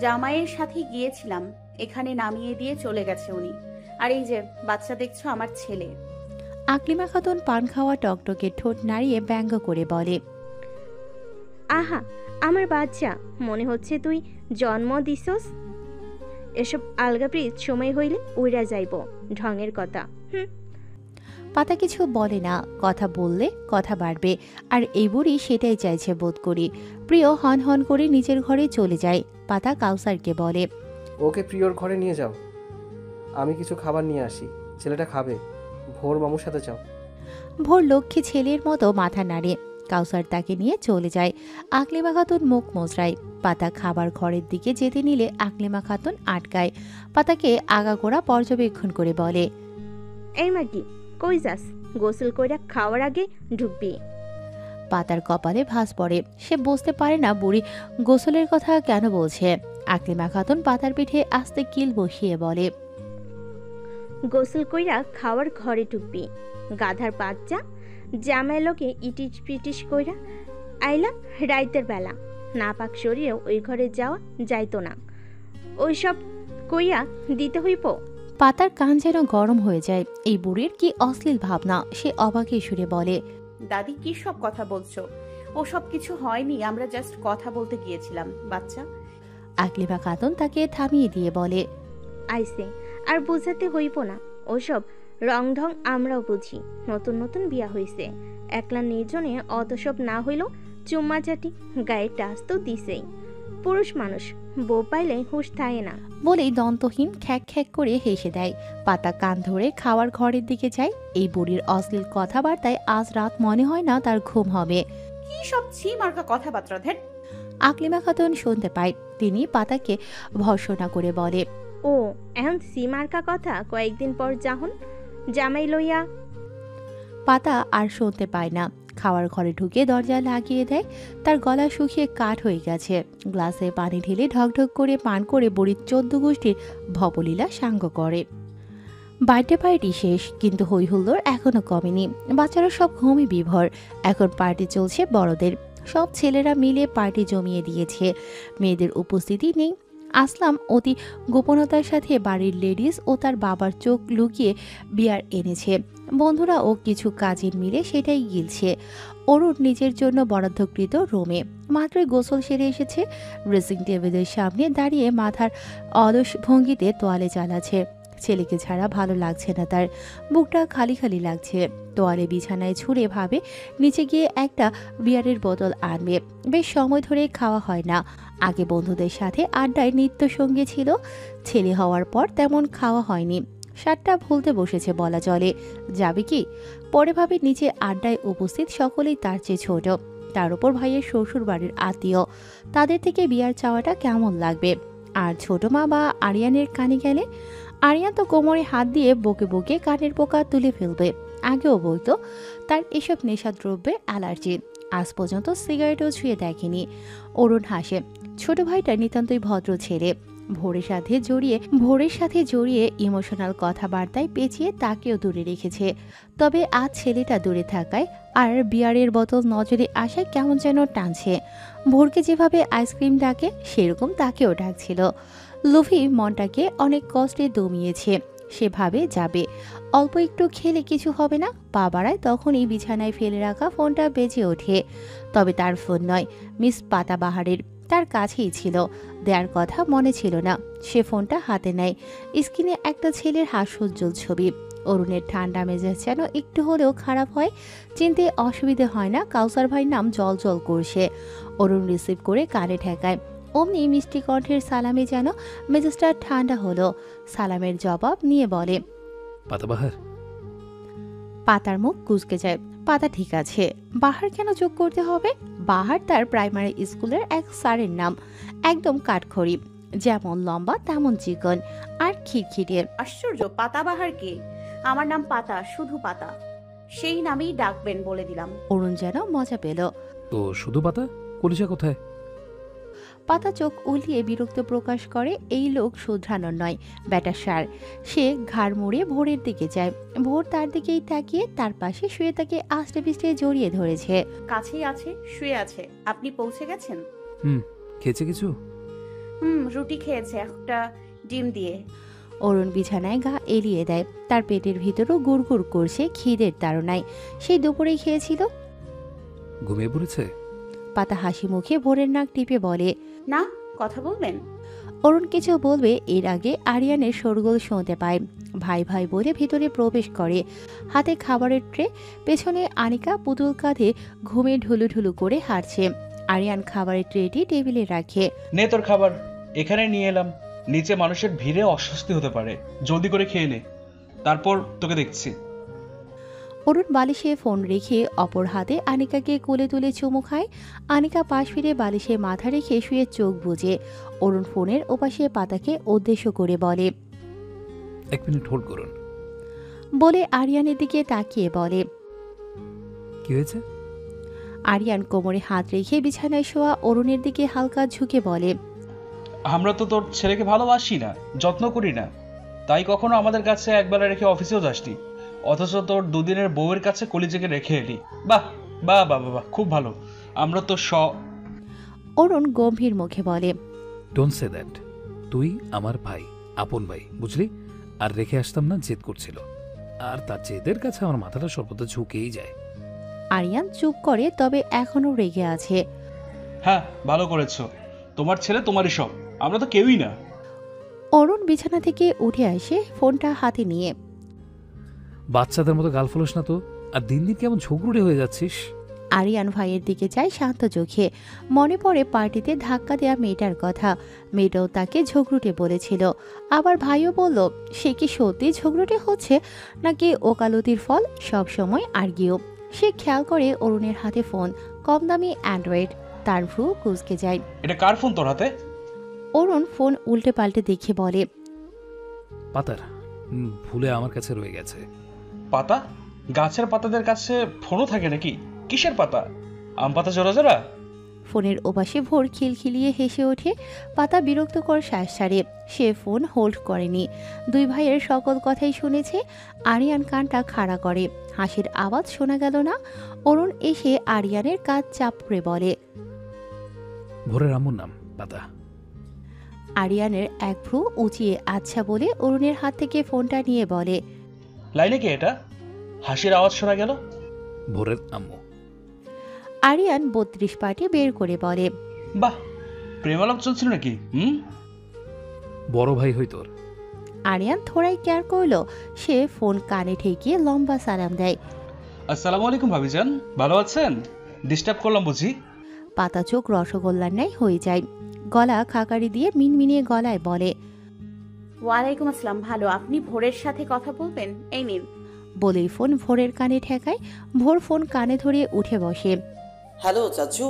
জামাইয়ের সাথে গিয়েছিলাম, এখানে নামিয়ে দিয়ে চলে গেছে উনি। আর এই যে বাচ্চা দেখছো, আমার ছেলে। আকলিমা খাতুন পান খাওয়া টকটকে ঠোঁট নাড়িয়ে ব্যঙ্গ করে বলে, আহা, আমার বাচ্চা, মনে হচ্ছে তুই জন্ম দিছস। এসব আলগাপ্রিত সময় হইলে উইরা যাইব, ঢঙের কথা। পাতা কিছু বলে না, কথা বললে কথা বাড়বে, আর এই বুড়ি সেটাই চাইছে বোধ করি। প্রিয় হন হন করে নিজের ঘরে চলে যায়। পাতা কাউসারকে বলে, ওকে প্রিয়র ঘরে নিয়ে যাও, আমি কিছু খাবার নিয়ে আসি, ছেলেটা খাবে। ভোর মামুর সাথে যাও। ভোর লক্ষ্মী ছেলের মতো মাথা নাড়ে। কাউসার তাকে নিয়ে চলে যায়। আকলিমা খাতুন মুখ মোজরায়। পাতা খাবার ঘরের দিকে যেতে নিলে আকলিমা খাতুন আটকায়। পাতাকে আগাগোড়া পর্যবেক্ষণ করে বলে, এই মাগি, কই যাস? গোসল কইরা খাওয়ার আগে ঢুকবি। পাতার কপালে ভাঁজ পড়ে। সে বুঝতে পারে না বুড়ি গোসলের কথা কেন বলছে। আকলিমা খাতুন পাতার পিঠে আস্তে কিল বসিয়ে বলে, গোসল কইরা খাওয়ার ঘরে ঢুকবি। গাধার বাচ্চা, জামাই লোকে ইটিস পিটিস কইরা আইলা রাইতের বেলা, না পাক শরীরেও ওই ঘরে যাওয়া যাইতো না। ওইসব কইয়া দিতে হইব। পাতার কান যেন গরম হয়ে যায়। এই বুড়ির কি অশ্লীল ভাবনা। সে অবাকে সুরে বলে, দাদি কি সব কথা বলছো? ও সব কিছু হয়নি, আমরা জাস্ট কথা বলতে গিয়েছিলাম। বাচ্চা। আকলিমা খাতুন তাকে থামিয়ে দিয়ে বলে, আইসে, আর বুঝাতে হইব না। ওসব রং ঢং আমরাও বুঝি। নতুন নতুন বিয়া হইছে, একলা নির্জনে অত সব না হইল চুম্মা চাটি গায়ে টাচ তো দিছেই। পুরুষ মানুষ, বউ পাইলে হুঁশ থাকে না। বলেই দন্তহীন খ্যাক খ্যাক করে হেসে দেয়। পাতা কান ধরে খাওয়ার ঘরের দিকে যায়। এই বুড়ির অশ্লীল কথাবার্তায় আজ রাত মনে হয় না তার ঘুম হবে। কি সব ছি মার্কা কথাবার্তা ধের। আকলিমা খাতুন শুনতে পায়। তিনি পাতাকে ভর্সনা করে বলে, ও এখন সীমার্কা কথা কয়েকদিন পর যাহন জামাই লইয়া। পাতা আর শুনতে পায় না। খাওয়ার ঘরে ঢুকে দরজা লাগিয়ে দেয়। তার গলা শুকিয়ে কাঠ হয়ে গেছে। গ্লাসে পানি ঢেলে ঢকঢক করে পান করে বুড়ির 14 গোষ্ঠীর ভবলীলা সাঙ্গ করে। বার্থডে পার্টি শেষ, কিন্তু হই হুল্লোড় এখনো কমেনি। বাচ্চারা সব ঘুমে বিভোর। এখন পার্টি চলছে বড়দের। সব ছেলেরা মিলে পার্টি জমিয়ে দিয়েছে। মেয়েদের উপস্থিতি নেই। আসলাম অতি গোপনতার সাথে বাড়ির লেডিস ও তার বাবার চোখ লুকিয়ে বিয়ার এনেছে। বন্ধুরা ও কিছু কাজিন মিলে সেটাই গিলছে। অরুণ নিজের জন্য বরাদ্দকৃত রুমে মাত্রই গোসল সেরে এসেছে। ড্রেসিং টেবিলের সামনে দাঁড়িয়ে মাথার অলস ভঙ্গিতে তোয়ালে চালাচ্ছে। ছেলেকে ছাড়া ভালো লাগছে না তার। বুকটা খালি খালি লাগছে। তোয়ালে বিছানায় ছুঁড়ে ভাবে নিচে গিয়ে একটা বিয়ারের বোতল আনবে। বেশ সময় ধরে খাওয়া হয় না। আগে বন্ধুদের সাথে আড্ডায় নিত্য সঙ্গী ছিল। ছেলে হওয়ার পর তেমন খাওয়া হয়নি। সাতটা ভুলতে বসেছে বলা চলে। যাবে কি? পরে ভাবে নিচে আড্ডায় উপস্থিত সকলেই তার চেয়ে ছোট। তার উপর ভাইয়ের শ্বশুর বাড়ির আত্মীয়। তাদের থেকে বিয়ার চাওয়াটা কেমন লাগবে? আর ছোট মা বা আরিয়ানের কানে গেলে? আরিয়ান তো কোমরে হাত দিয়ে বকে বকে কানের পোকা তুলে ফেলবে। আগেও বলতো তার এসব নেশাদ্রব্যের অ্যালার্জি। আজ পর্যন্ত সিগারেটও ছুঁয়ে দেখেনি। অরুণ হাসে। ছোট ভাইটা নিতান্তই ভদ্র ছেলে। ভোরের সাথে জড়িয়ে ইমোশনাল কথাবার্তায় পেঁচিয়ে তাকেও দূরে রেখেছে। তবে আজ ছেলেটা দূরে থাকায় আর বিয়ারের বোতল নজরে আসায় কেমন যেন টানছে। ভোরকে যেভাবে আইসক্রিম ডাকে সেরকম তাকেও ডাকছিল। লুফি মনটাকে অনেক কষ্টে দমিয়েছে। সেভাবে যাবে, অল্প একটু খেলে কিছু হবে না। পা বাড়ায় তখনই বিছানায় ফেলে রাখা ফোনটা বেজে ওঠে। তবে তার ফোন নয়, মিস পাতাবাহারের। তার কাছেই ছিল, দেয়ার কথা মনে ছিল না। সে ফোনটা হাতে নেয়। স্ক্রিনে একটা ছেলের হাস্যোজ্জ্বল ছবি। অরুণের ঠান্ডা মেজাজ যেন একটু হলেও খারাপ হয়। চিনতে অসুবিধে হয় না কাউসার ভাই নাম জল জল করছে। অরুণ রিসিভ করে কানে ঠেকায়। অমনি মিষ্টি কণ্ঠের সালামে যেন মেজাজটা ঠান্ডা হলো। সালামের জবাব নিয়ে বলে, পাতাবাহার। পাতার মুখ কুঁচকে যায়। পাতা ঠিক আছে, বাহার কেন যোগ করতে হবে? বাহার তার প্রাইমারি স্কুলের এক স্যারের নাম। একদম কাঠখড়ি, যেমন লম্বা তেমন চিকন আর খিটখিটে। আশ্চর্য, পাতাবাহার কে? আমার নাম পাতা, শুধু পাতা। সেই নামেই ডাকবেন বলে দিলাম। অরুণ যেন মজা পেল। তো শুধু পাতা? কলিজা কোথায়? পাতা চোখ উলিয়ে বিরক্ত প্রকাশ করে। এই লোক শুধরানোর নয়, ব্যাটা সার। সে ঘাড় মুড়ে ভোরের দিকে যায়। ভোর তার দিকেই তাকিয়ে তার পাশে শুয়ে তাকে আষ্টে পিষ্টে জড়িয়ে ধরেছে। কাছেই আছে, শুয়ে আছে। আপনি পৌঁছে গেছেন? খেয়েছে কিছু? রুটি খেয়েছে একটা ডিম দিয়ে। অরুণ বিছানায় গা এলিয়ে দেয়। তার পেটের ভিতরও গুড়গুড় করছে খিদের তাড়নায়। সেই দুপুরেই খেয়েছিল। ঘুমিয়ে পড়েছে? পাতা হাসি মুখে ভোরের নাক টিপে বলে। না, কথা বলবেন? অরুণ কিছু বলবে এর আগে আরিয়ানের শোরগোল শুনতে পায়। ভাই ভাই বলে ভিতরে প্রবেশ করে। হাতে খাবারের ট্রে, পেছনে আনিকা পুতুল কাঁধে ঘুমে ঢুলুঢুলু করে হাঁটছে। আরিয়ান খাবারের ট্রেটি টেবিলে রাখে। নে তোর খাবার, এখানে নিয়ে এলাম। নিচে মানুষের ভিড়ে অস্বস্তি হতে পারে, জলদি করে খেয়ে নে, তারপর তোকে দেখছি। অরুণ বালিশে ফোন রেখে অপর হাতে আনিকাকে কোলে তুলে চুমু খায়। আনিকা পাশ ফিরে বালিশে মাথা রেখে শুয়ে চোখ বুজে। অরুণ ফোনের ওপাশে পাতাকে উদ্দেশ্য করে বলে। 1 মিনিট হোল্ড করুন। বলে আরিয়ানের দিকে তাকিয়ে বলে। কি হয়েছে? আরিয়ান কোমরে হাত রেখে বিছানায় শোয়া অরুণের দিকে হালকা ঝুঁকে বলে। আমরা তো তোর ছেলেকে ভালোবাসি না, যত্ন করি না, তাই কখনো আমাদের কাছে একবেলা রেখে অফিসেও যাসনি, অথচ তোর দুদিনের বউয়ের কাছে কলিজাকে রেখে এলি। বাহ বাহ বাহ বাহ, খুব ভালো। আমরা তো অরুণ গম্ভীর মুখে বলে। Don't say that. তুই আমার ভাই, আপন ভাই, বুঝলি? আর রেখে আসতাম না, জেদ করছিল। আর তার জেদের কাছে আমার মাথাটা সর্বদা ঝুঁকেই যায়। আরিয়ান চুপ করে, তবে এখনো রেগে আছে। হ্যাঁ, ভালো করেছো। তোমার ছেলে তোমারই সব, আমরা তো কেউই না। অরুণ বিছানা থেকে উঠে আসে ফোনটা হাতে নিয়ে। বাচ্চাদের মতো গাল ফোলস না তো। আর দিন দিন কেমন ঝগড়ুটে হয়ে যাচ্ছিস। আরিয়ান ভাইয়ের দিকে যায় শান্ত চোখে। মনে পড়ে পার্টিতে ধাক্কা দেয়া মেয়েটার কথা। মেয়েটাও তাকে ঝগড়ুটে বলেছিল। আবার ভাইও বলল, সে কি সত্যি ঝগড়ুটে হচ্ছে নাকি ওকালতির ফল? সব সময় আর্গিও। সে খেয়াল করে অরুণের হাতে ফোন, কম দামি অ্যান্ড্রয়েড। তার ভ্রু কুঁচকে যায়। এটা কার ফোন তোর হাতে? অরুণ ফোন উল্টে পাল্টে দেখে বলে। পাতার ভুলে আমার কাছে রয়ে গেছে। পাতা? গাছের পাতাদের কাছে ফোনও থাকে নাকি? কিসের পাতা? আম পাতা জোড়া জোড়া? ফোনের ওপাশে ভোর খিলখিলিয়ে হেসে ওঠে। পাতা বিরক্তকর শ্বাস ছাড়ে। সে ফোন হোল্ড করেনি। দুই ভাইয়ের সকল কথাই শুনেছে। আরিয়ান কানটা খাড়া করে। হাসির আওয়াজ শোনা গেল না। অরুণ এসে আরিয়ানের কাঁধ চাপড়ে বলে। ভোরের আম্মুর নাম পাতা। আরিয়ানের এক ভ্রু উঁচিয়ে আচ্ছা বলে অরুণের হাত থেকে ফোনটা নিয়ে বলে। লাইনে কে এটা? হাসির আওয়াজ শোনা গেল। ভোরের আম্মু। আরিয়ান 32 পার্টি বের করে বলে। বাহ, প্রেমালাপ চলছিল নাকি? বড় ভাই হই তোর। আরিয়ান থোড়াই কেয়ার করলো। সে ফোন কানে ঠেকিয়ে লম্বা সালাম দেয়। আসসালামু আলাইকুম ভাবিজান, ভালো আছেন? ডিস্টার্ব করলাম বুঝি? পাতা চোখ রসগোল্লার ন্যায় হয়ে যায়। গলা খাকারি দিয়ে মিনমিনিয়ে গলায় বলে। ওয়ালাইকুম আসসালাম, ভালো। আপনি ভোরের সাথে কথা বলবেন? এই নিন। বলেই ফোন ভোরের কানে ঠেকায়। ভোর ফোন কানে ধরে উঠে বসে। হ্যালো চাচু।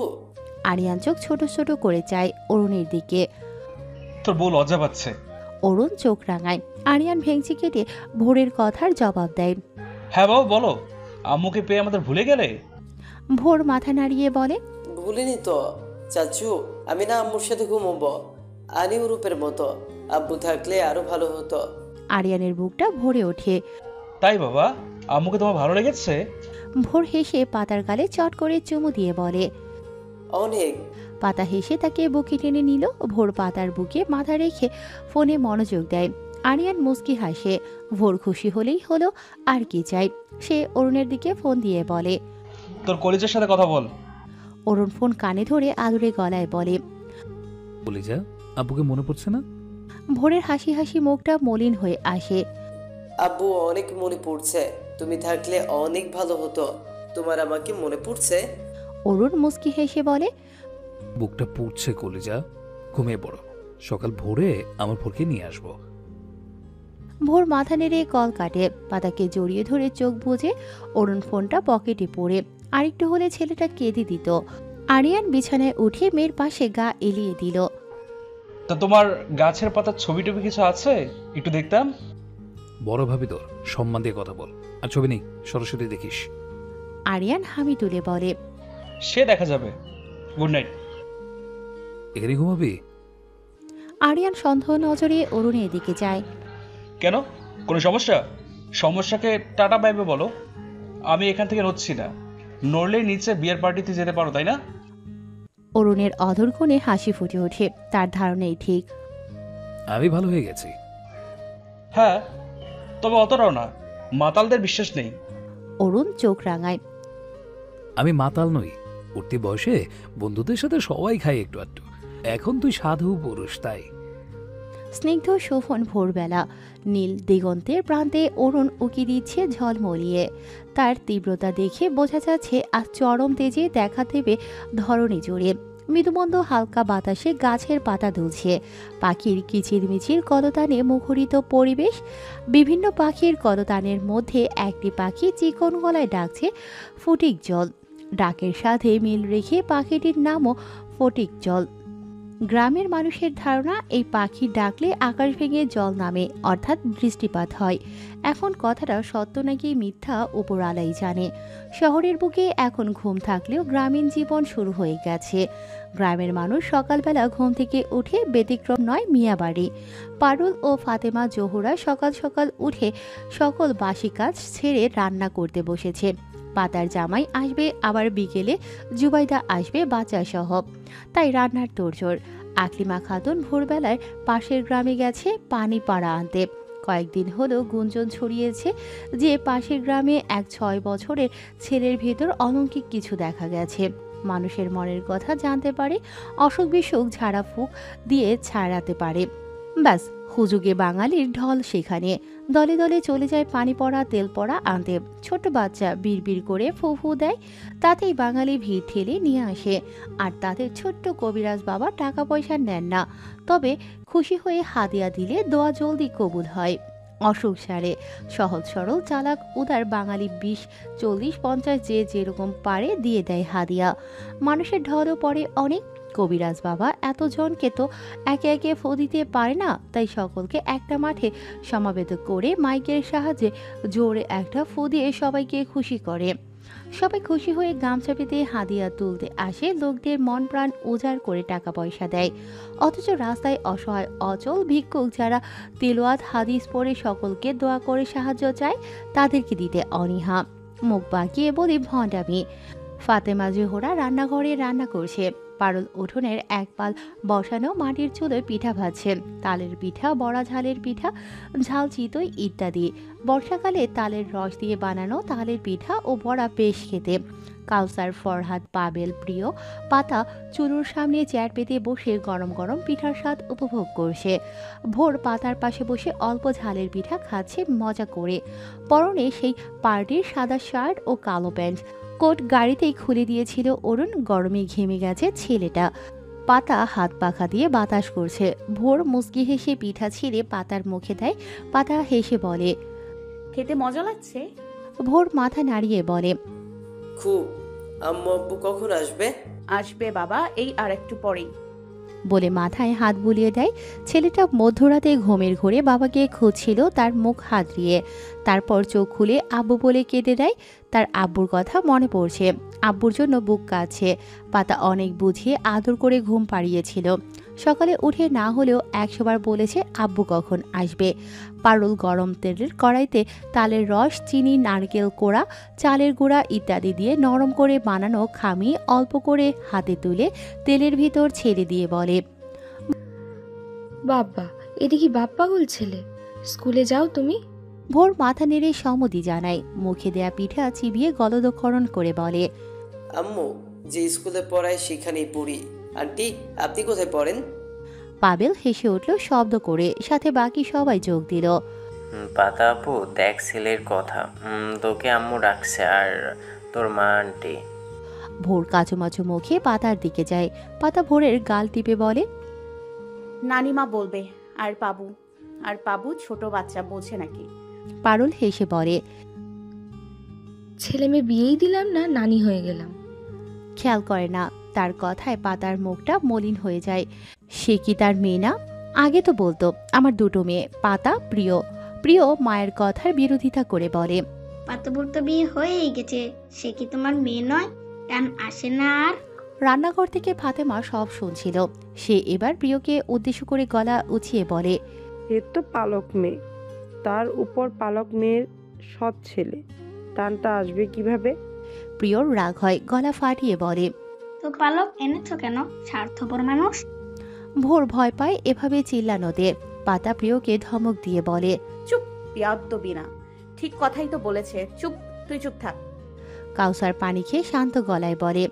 আরিয়ান চোখ ছোট ছোট করে চায় অরুণের দিকে। তোর বউ লজ্জা পাচ্ছে। অরুণ চোখ রাঙায়। আরিয়ান ভেঙচি কেটে ভোরের কথার জবাব দেয়। হ্যাঁ বাবু বলো, আম্মুকে পেয়ে আমাদের ভুলে গেলে? ভোর মাথা নাড়িয়ে বলে। ভুলিনি তো চাচু, আমি না আম্মুর সাথে ঘুমোবো, আনিউরূপের মতো। আব্বু থাকলে আরো ভালো হতো। আরিয়ানের বুকটা ভরে ওঠে। তাই বাবা, আম্মুকে তোমার ভালো লেগেছে? ভোর হেসে পাতার গালে চট করে চুমু দিয়ে বলে। অনেক। পাতা হেসে তাকে বুকে টেনে নিল। ভোর পাতার বুকে মাথা রেখে ফোনে মনোযোগ দেয়। আরিয়ান মুস্কি হাসে। ভোর খুশি হলেই হলো, আর কি চাই। সে অরুণের দিকে ফোন দিয়ে বলে। তোর কলিজার সাথে কথা বল। অরুণ ফোন কানে ধরে আদুরে গলায় বলে। বলি যা, আব্বুকে মনে পড়ছে না? ভোরের হাসি হাসি মুখটা মলিন হয়ে আসে। আব্বু অনেক মনে পড়ছে, তুমি থাকলে অনেক ভালো হতো। তোমার আমাকে মনে পড়ছে? অরুণ মুস্কি হেসে বলে। বুকটা পুড়ছে কলিজা, ঘুমিয়ে পড়ো। সকাল ভোরে আমার ভোরকে নিয়ে আসবো। ভোর মাথা নেড়ে কল কাটে। পাতাকে জড়িয়ে ধরে চোখ বুজে। অরুণ ফোনটা পকেটে পড়ে। আরেকটু হলে ছেলেটা কেঁদে দিত। আরিয়ান বিছানায় উঠে মেয়ের পাশে গা এলিয়ে দিল। তা তোমার গাছের পাতার ছবি টবি কিছু আছে? একটু দেখতাম। বড় ভাবি তোর, সম্মান দিয়ে কথা বল। আর ছবি নেই, সরাসরি দেখিস। আরিয়ান হামি তুলে বলে। সে দেখা যাবে। Good night. এখানে ঘুমাবি? আরিয়ান সন্দেহ নজরে অরুণের দিকে যায়। কেন, কোনো সমস্যা? সমস্যাকে টাটা বাইবে বলো। আমি এখান থেকে নড়ছি না। নড়লেই নিচে বিয়ের পার্টিতে যেতে পারো, তাই না? অরুণের অধর কোণে হাসি ফুটে ওঠে। তার ধারণাই ঠিক। আমি ভালো হয়ে গেছি। হ্যাঁ, তবে অতটাও না, মাতালদের বিশ্বাস নেই। অরুণ চোখ রাঙায়। আমি মাতাল নই, উঠতি বয়সে বন্ধুদের সাথে সবাই খায় একটু আধটু। এখন তুই সাধু পুরুষ, তাই। স্নিগ্ধ শোভন ভোরবেলা, নীল দিগন্তের প্রান্তে অরুণ উকি দিচ্ছে ঝলমলিয়ে। তার তীব্রতা দেখে বোঝা যাচ্ছে আজ চরম তেজে দেখা দেবে ধরণী জুড়ে। মৃদুমন্দ হালকা বাতাসে গাছের পাতা দুলছে, পাখির কিচিরমিচির কলতানে মুখরিত পরিবেশ। বিভিন্ন পাখির কলতানের মধ্যে একটি পাখি চিকন গলায় ডাকছে ফটিক জল। ডাকের সাথে মিল রেখে পাখিটির নামও ফটিক জল। গ্রামের মানুষের ধারণা এই পাখি ডাকলে আকাশ ভেঙে জল নামে, অর্থাৎ বৃষ্টিপাত হয়। এখন কথাটা সত্য নাকি মিথ্যা উপরওয়ালাই জানে। শহরের বুকে এখন ঘুম থাকলেও গ্রামীণ জীবন শুরু হয়ে গেছে। গ্রামের মানুষ সকালবেলা ঘুম থেকে উঠে ব্যতিক্রম নয় মিয়াবাড়ি। পারুল ও ফাতেমা জোহরা সকাল সকাল উঠে সকল বাসি কাজ ছেড়ে রান্না করতে বসেছে। পাতার জামাই আসবে, আবার বিকেলে জুবাইদা আসবে বাচ্চা সহ, তাই রান্নার তোড়জোড়। আকলিমা খাতুন ভোরবেলায় পাশের গ্রামে গেছে পানি পাড়া আনতে। কয়েকদিন হলো গুঞ্জন ছড়িয়েছে যে পাশের গ্রামে এক 6 বছরের ছেলের ভেতর অলৌকিক কিছু দেখা গেছে। মানুষের মনের কথা জানতে পারে, অসুখ বিসুখ ঝাড়াফুঁক দিয়ে ছাড়াতে পারে। ব্যাস, হুজুগে বাঙালির ঢল সেখানে। দলে দলে চলে যায় পানি পড়া তেল পড়া আনতে। ছোট বাচ্চা বিড়বিড় করে ফু ফু দেয়, তাতেই বাঙালি ভিড় ঠেলে নিয়ে আসে। আর তাদের ছোট্ট কবিরাজ বাবা টাকা পয়সা নেন না, তবে খুশি হয়ে হাদিয়া দিলে দোয়া জলদি কবুল হয়। অসুখ সারে। সহজ সরল চালাক উদার বাঙালি 20, 40, 50 যে যেরকম পারে দিয়ে দেয় হাদিয়া। মানুষের ঢলও পড়ে অনেক। কবিরাজ বাবা এতজনকে তো একে একে ফু দিতে পারে না, তাই সকলকে একটা মাঠে সমাবেত করে মাইকের সাহায্যে জোরে একটা ফু দিয়ে সবাইকে খুশি করে। সবাই খুশি হয়ে গামছা পেতে হাদিয়া তুলতে আসে, লোকদের মন প্রাণ উজাড় করে টাকা পয়সা দেয়। অথচ রাস্তায় অসহায় অচল ভিক্ষুক যারা তিলওয়াত হাদিস পড়ে সকলকে দোয়া করে সাহায্য চায়, তাদেরকে দিতে অনীহা। মুখ বাঁকিয়ে বলি ভণ্ডামি। ফাতেমা জোহরা রান্নাঘরে রান্না করছে। পারুল উঠোনের এক পাল বসানো মাটির চুলোয় পিঠা ভাজছে। তালের পিঠা, বড়া ঝালের পিঠা, ঝাল চিতই ইত্যাদি। বর্ষাকালে তালের রস দিয়ে বানানো তালের পিঠা ও বড়া বেশ খেতে। কাউসার, ফরহাদ, পাবেল, প্রিয়, পাতা চুলোর সামনে চেয়ার পেতে বসে গরম গরম পিঠার স্বাদ উপভোগ করছে। ভোর পাতার পাশে বসে অল্প ঝালের পিঠা খাচ্ছে মজা করে। পরনে সেই পার্টির সাদা শার্ট ও কালো প্যান্ট। কোট গাড়িতেই খুলে দিয়েছিল অরুণ, গরমে ঘেমে গেছে ছেলেটা। পাতা হাত পাখা দিয়ে বাতাস করছে। ভোর মুচকি হেসে পিঠা ছিঁড়ে পাতার মুখে দেয়। পাতা হেসে বলে, খেতে মজা লাগছে। ভোর মাথা নাড়িয়ে বলে, খুব। আম্মু আব্বু কখন আসবে? আসবে বাবা, এই আর একটু পরেই। বলে মাথায় হাত বুলিয়ে দেয়। ছেলেটা মধ্যরাতে ঘুমের ঘোরে বাবাকে খুঁজছিল, তার মুখ হাতড়িয়ে। তারপর চোখ খুলে আব্বু বলে কেঁদে দেয়। তার আব্বুর কথা মনে পড়ছে, আব্বুর জন্য বুক কাঁদছে। পাতা অনেক বুঝিয়ে আদর করে ঘুম পাড়িয়েছিল। সকালে উঠে না হলেও 100 বার বলেছে আব্বু কখন আসবে। পারুল গরম তেলের কড়াইতে তালের রস, চিনি, নারকেল কোড়া, চালের গুঁড়া ইত্যাদি দিয়ে নরম করে বানানো খামিয়ে অল্প করে হাতে তুলে তেলের ভিতর ছেড়ে দিয়ে বলে, বাবা, এটা কি বাপ পাগল ছেলে? স্কুলে যাও তুমি? ভোর মাথা নেড়ে সম্মতি জানায়। মুখে দেয়া পিঠা চিবিয়ে গলদকরণ করে বলে, আম্মু যে স্কুলে পড়ায় সেখানেই পড়ি। আন্টি, আপনি কোথায় পড়েন? পাবেল হেসে উঠল শব্দ করে, সাথে বাকি সবাই যোগ দিল। পাতা আপু, দেখ ছেলের কথা, তোকে আম্মু ডাকছে। আর তোর মা আন্টি। ভোর কাচুমাচু মুখে পাতার দিকে যায়। পাতা ভোরের গাল টিপে বলে, নানিমা বলবে। আর পাবু ছোট বাচ্চা, বোঝে নাকি? পারুল হেসে বলে, ছেলে মেয়ে বিয়েই দিলাম না, নানি হয়ে গেলাম। খেয়াল করে না তার কথায় পাতার মুখটা মলিন হয়ে যায়। সে কি তার মেয়ে না? আগে তো বলতো আমার 2টো মেয়ে, পাতা, প্রিয়। প্রিয় মায়ের কথার বিরোধিতা করে বলে, পাতাবুর তো বিয়ে হয়েই গেছে, সে কি তোমার মেয়ে নয়? টান আসে না আর? রান্নাঘর থেকে ফাতেমা সব শুনছিল। সে এবার প্রিয়কে উদ্দেশ্য করে গলা উঁচিয়ে বলে, এর তো পালক মেয়ে, তার উপর পালক মেয়ের সৎ ছেলে, টানটা আসবে কিভাবে? প্রিয়র রাগ হয়, গলা ফাটিয়ে বলে, তো পালক এনেছো কেন, স্বার্থপর মানুষ? ভোর ভয় পায় এভাবে চিল্লানোতে। পাতা প্রিয়কে ধমক দিয়ে বলে, চুপ, বিয়াদ্দবি না। ঠিক কথাই তো বলেছে, চুপ, তুই চুপ থাক। কাউসার পানি খেয়ে শান্ত গলায় বলে,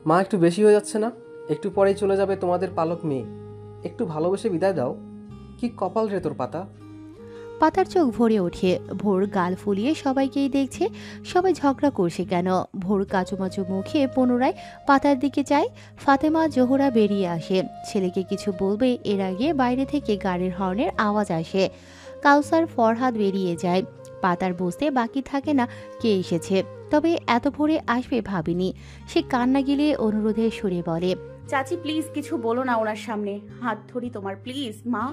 মা একটু বেশি হয়ে যাচ্ছে না? একটু পরেই চলে যাবে তোমাদের পালক মেয়ে, একটু ভালোবেসে বিদায় দাও। কি কপাল রে তোর পাতা। পাতার চোখ ভরে ওঠে। ভোর গাল ফুলিয়ে সবাইকেই দেখছে। সবাই ঝগড়া করছে কেন? ভোর কাচুমাচু মুখে পুনরায় পাতার দিকে যায়। ফাতেমা জোহরা বেরিয়ে আসে। ছেলেকে কিছু বলবে এর আগে বাইরে থেকে গাড়ির হর্নের আওয়াজ আসে। কাউসার ফরহাদ বেরিয়ে যায়। পাতার বুঝতে বাকি থাকে না কে এসেছে, তবে এত ভোরে আসবে ভাবিনি। সে কান্না গিলে অনুরোধের সুরে বলে, চাচি প্লিজ কিছু বলো না ওনার সামনে, হাত ধরি তোমার, প্লিজ মা।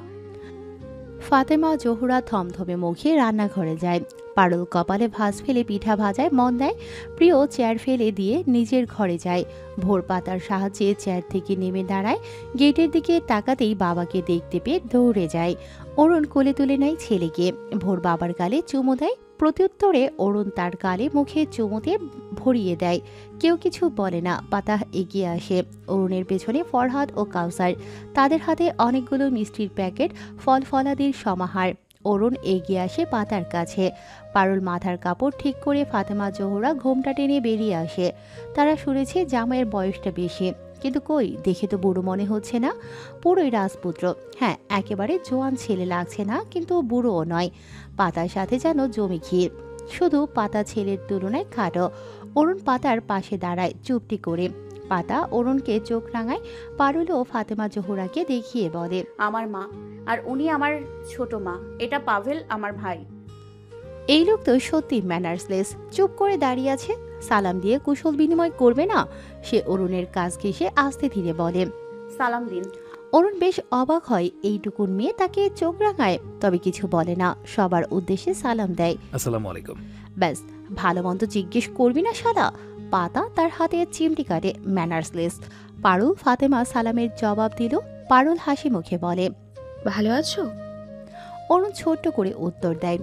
ফাতেমা জোহরা থমথমে মুখে রান্নাঘরে যায়। পারুল কপালে ভাঁজ ফেলে পিঠা ভাজায় মন দেয়। প্রিয় চেয়ার ফেলে দিয়ে নিজের ঘরে যায়। ভোর পাতার সাহায্যে চেয়ার থেকে নেমে দাঁড়ায়। গেটের দিকে তাকাতেই বাবাকে দেখতে পেয়ে দৌড়ে যায়। অরুণ কোলে তুলে নেয় ছেলেকে। ভোর বাবার গালে চুমু দেয়। প্রত্যুত্তরে অরুণ তার গালে মুখে চুমুতে ভরিয়ে দেয়। কেউ কিছু বলে না। পাতা এগিয়ে আসে। অরুণের পেছনে ফরহাদ ও কাউসার। তাদের হাতে অনেকগুলো মিষ্টির প্যাকেট, ফল ফলাদির সমাহার। অরুণ এগিয়ে আসে পাতার কাছে। পারুল মাথার কাপড় ঠিক করে ফাতেমা জোহরা ঘোমটা টেনে বেরিয়ে আসে। তারা শুনেছে জামাইয়ের বয়সটা বেশি, কিন্তু কই, দেখে তো বুড়ো মনে হচ্ছে না। পুরোই রাজপুত্র। হ্যাঁ, একেবারে জোয়ান ছেলে লাগছে না, কিন্তু বুড়োও নয়। পাতার সাথে যেন জমি ক্ষীর, শুধু পাতা ছেলের তুলনায় খাটো। অরুণ পাতার পাশে দাঁড়ায় চুপটি করে। পাতা অরুণকে চোখ রাঙায়। পারুল ও ফাতেমা জোহরাকে দেখিয়ে বলে, আমার মা, আর উনি আমার ছোট মা। এটা পাভেল, আমার ভাই। এই লোক তো সত্যি ম্যানার্সলেস। চুপ করে দাঁড়িয়ে আছে। সালাম দিয়ে কুশল বিনিময় করবে না? সে অরুণের কাজ ঘেঁষে আস্তে ধীরে বলে, সালাম দিন। অরুণ বেশ অবাক হয়, এইটুকুন মেয়ে তাকে চোখ রাঙায়, তবে কিছু বলে না। সবার উদ্দেশ্যে সালাম দেয়। আসসালামু আলাইকুম। ব্যাস, ভালো মন্দ জিজ্ঞেস করবি না শালা? পাতা তার হাতে চিমটি কাটে। ম্যানার্সলেস। পারুল ফাতেমা সালামের জবাব দিল। পারুল হাসি মুখে বলে, ভালো আছো? অরুণ ছোট্ট করে উত্তর দেয়।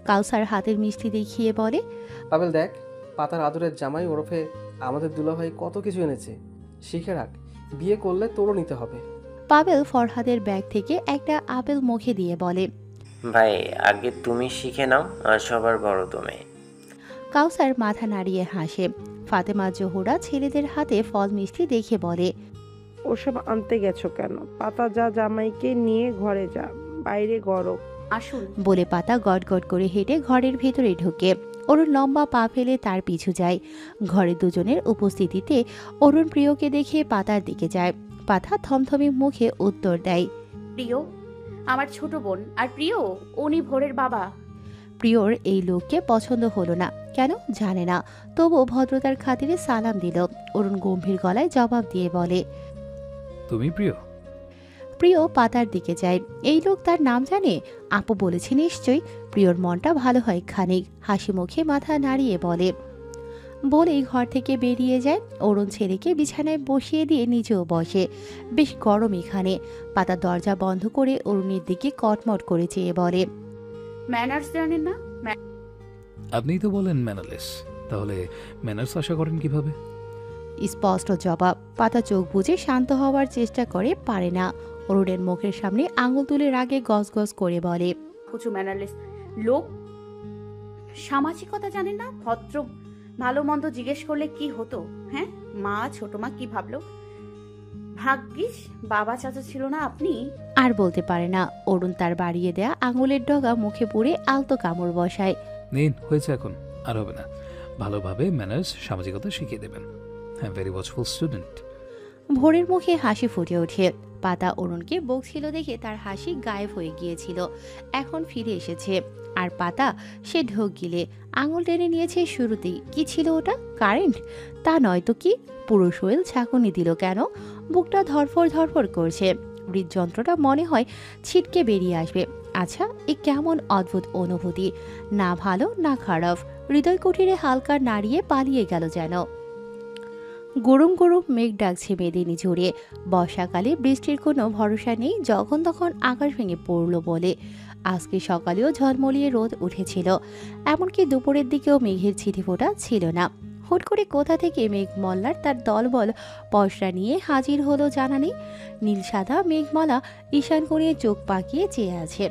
কাউসার হাতের মিষ্টি দেখিয়ে বলে, পাবেল দেখ, পাতার আদরের জামাই ওরফে আমাদের দুলাভাই কত কিছু এনেছে, শিখে রাখ, বিয়ে করলে তোরও নিতে হবে। পাবেল ফরহাদের ব্যাগ থেকে একটা আপেল মুখে দিয়ে বলে, ভাই আগে তুমি শিখে নাও, আর সবার বড় তুমি। কাউসার মাথা নাড়িয়ে হাসে। ফাতেমা জোহরা ছেলেদের হাতে ফল মিষ্টি দেখে বলে, ওসব আনতে গেছো কেন? পাতা যা, জামাইকে নিয়ে ঘরে যা, বাইরে গরম। আসুন। বলে পাতা গট গট করে হেঁটে ঘরের ভেতরে ঢোকে। অরুণ লম্বা পা ফেলে তার পিছু যায়। ঘরে দুজনের উপস্থিতিতে অরুণ প্রিয়কে দেখে পাতার দিকে যায়। পাতা থমথমে মুখে উত্তর দেয়, প্রিয় আমার ছোট বোন। আর প্রিয়, উনি ভোরের বাবা। প্রিয়র এই লোককে পছন্দ হলো না কেন জানে না, তবুও ভদ্রতার খাতিরে সালাম দিল। অরুণ গম্ভীর গলায় জবাব দিয়ে বলে, তুমি প্রিয়? প্রিয় পাতার দিকে যায়। এই লোক তার নাম জানে? আপু বলেছে নিশ্চয়ই। প্রিয়র মনটা ভালো হয় খানিক। হাসি মুখে মাথা নাড়িয়ে বলেই ঘর থেকে বেরিয়ে যায়। অরুণ ছেলেকে বিছানায় বসিয়ে দিয়ে নিজেও বসে। বেশ গরম এখানে। পাতা দরজা বন্ধ করে অরুণের দিকে কটমট করে চেয়ে বলে, ম্যানার্স জানেন না? আপনিই তো বলেন ম্যানারলেস, তাহলে ম্যানার্স আশা করেন কিভাবে? স্পষ্ট জবাব। পাতা চোখ বুজে শান্ত হওয়ার চেষ্টা করে, পারে না। অরুণের মুখের সামনে আঙুল তুলে রাগে গজগজ করে বলে, ফুচু ম্যানারলেস লোক। সামাজিকতা জানেন না? ভদ্র ভালো মন্দ জিজ্ঞেস করলে কি হতো? হ্যাঁ, মা ছোট মা কি ভাবলো? ভাগ্যিস বাবা চাচা ছিল না আপনি। আর বলতে পারে না। অরুণ তার বাড়িয়ে দেয়া আঙুলের ডগা মুখে পুরে আলতো কামড় বসায়। নিন, হয়েছে এখন, আর হবে না। ভালোভাবে ম্যানার্স, সামাজিকতা শিখিয়ে দেবেন। হ্যাঁ, ভেরি ওয়াচফুল স্টুডেন্ট। ভোরের মুখে হাসি ফুটে ওঠে। পাতা অরুণকে বকছিল দেখে তার হাসি গায়েব হয়ে গিয়েছিল, এখন ফিরে এসেছে। আর পাতা সে ঢোক গিলে আঙুল টেনে নিয়েছে শুরুতেই। কি ছিল ওটা? কারেন্ট? তা নয় তো কি? পুরো শরীর ঝাঁকুনি দিল কেন? বুকটা ধরফর ধরফর করছে। হৃদযন্ত্রটা মনে হয় ছিটকে বেরিয়ে আসবে। আচ্ছা, এ কেমন অদ্ভুত অনুভূতি! না ভালো না খারাপ, হৃদয় কুঠিরে হালকা নাড়িয়ে পালিয়ে গেল যেন। গরম গরম মেঘ ডাকছে মেদিনী জুড়ে। বর্ষাকালে বৃষ্টির কোনো ভরসা নেই, যখন তখন আকাশ ভেঙে পড়ল বলে। আজকে সকালেও ঝলমলিয়ে রোদ উঠেছিল, এমনকি দুপুরের দিকেও মেঘের ছিটে ফোঁটা ছিল না। হুট করে কোথা থেকে মেঘমল্লার তার দলবল পসরা নিয়ে হাজির হলো জানা নেই। নীল সাদা মেঘমালা ঈশান করে চোখ পাকিয়ে চেয়ে আছে,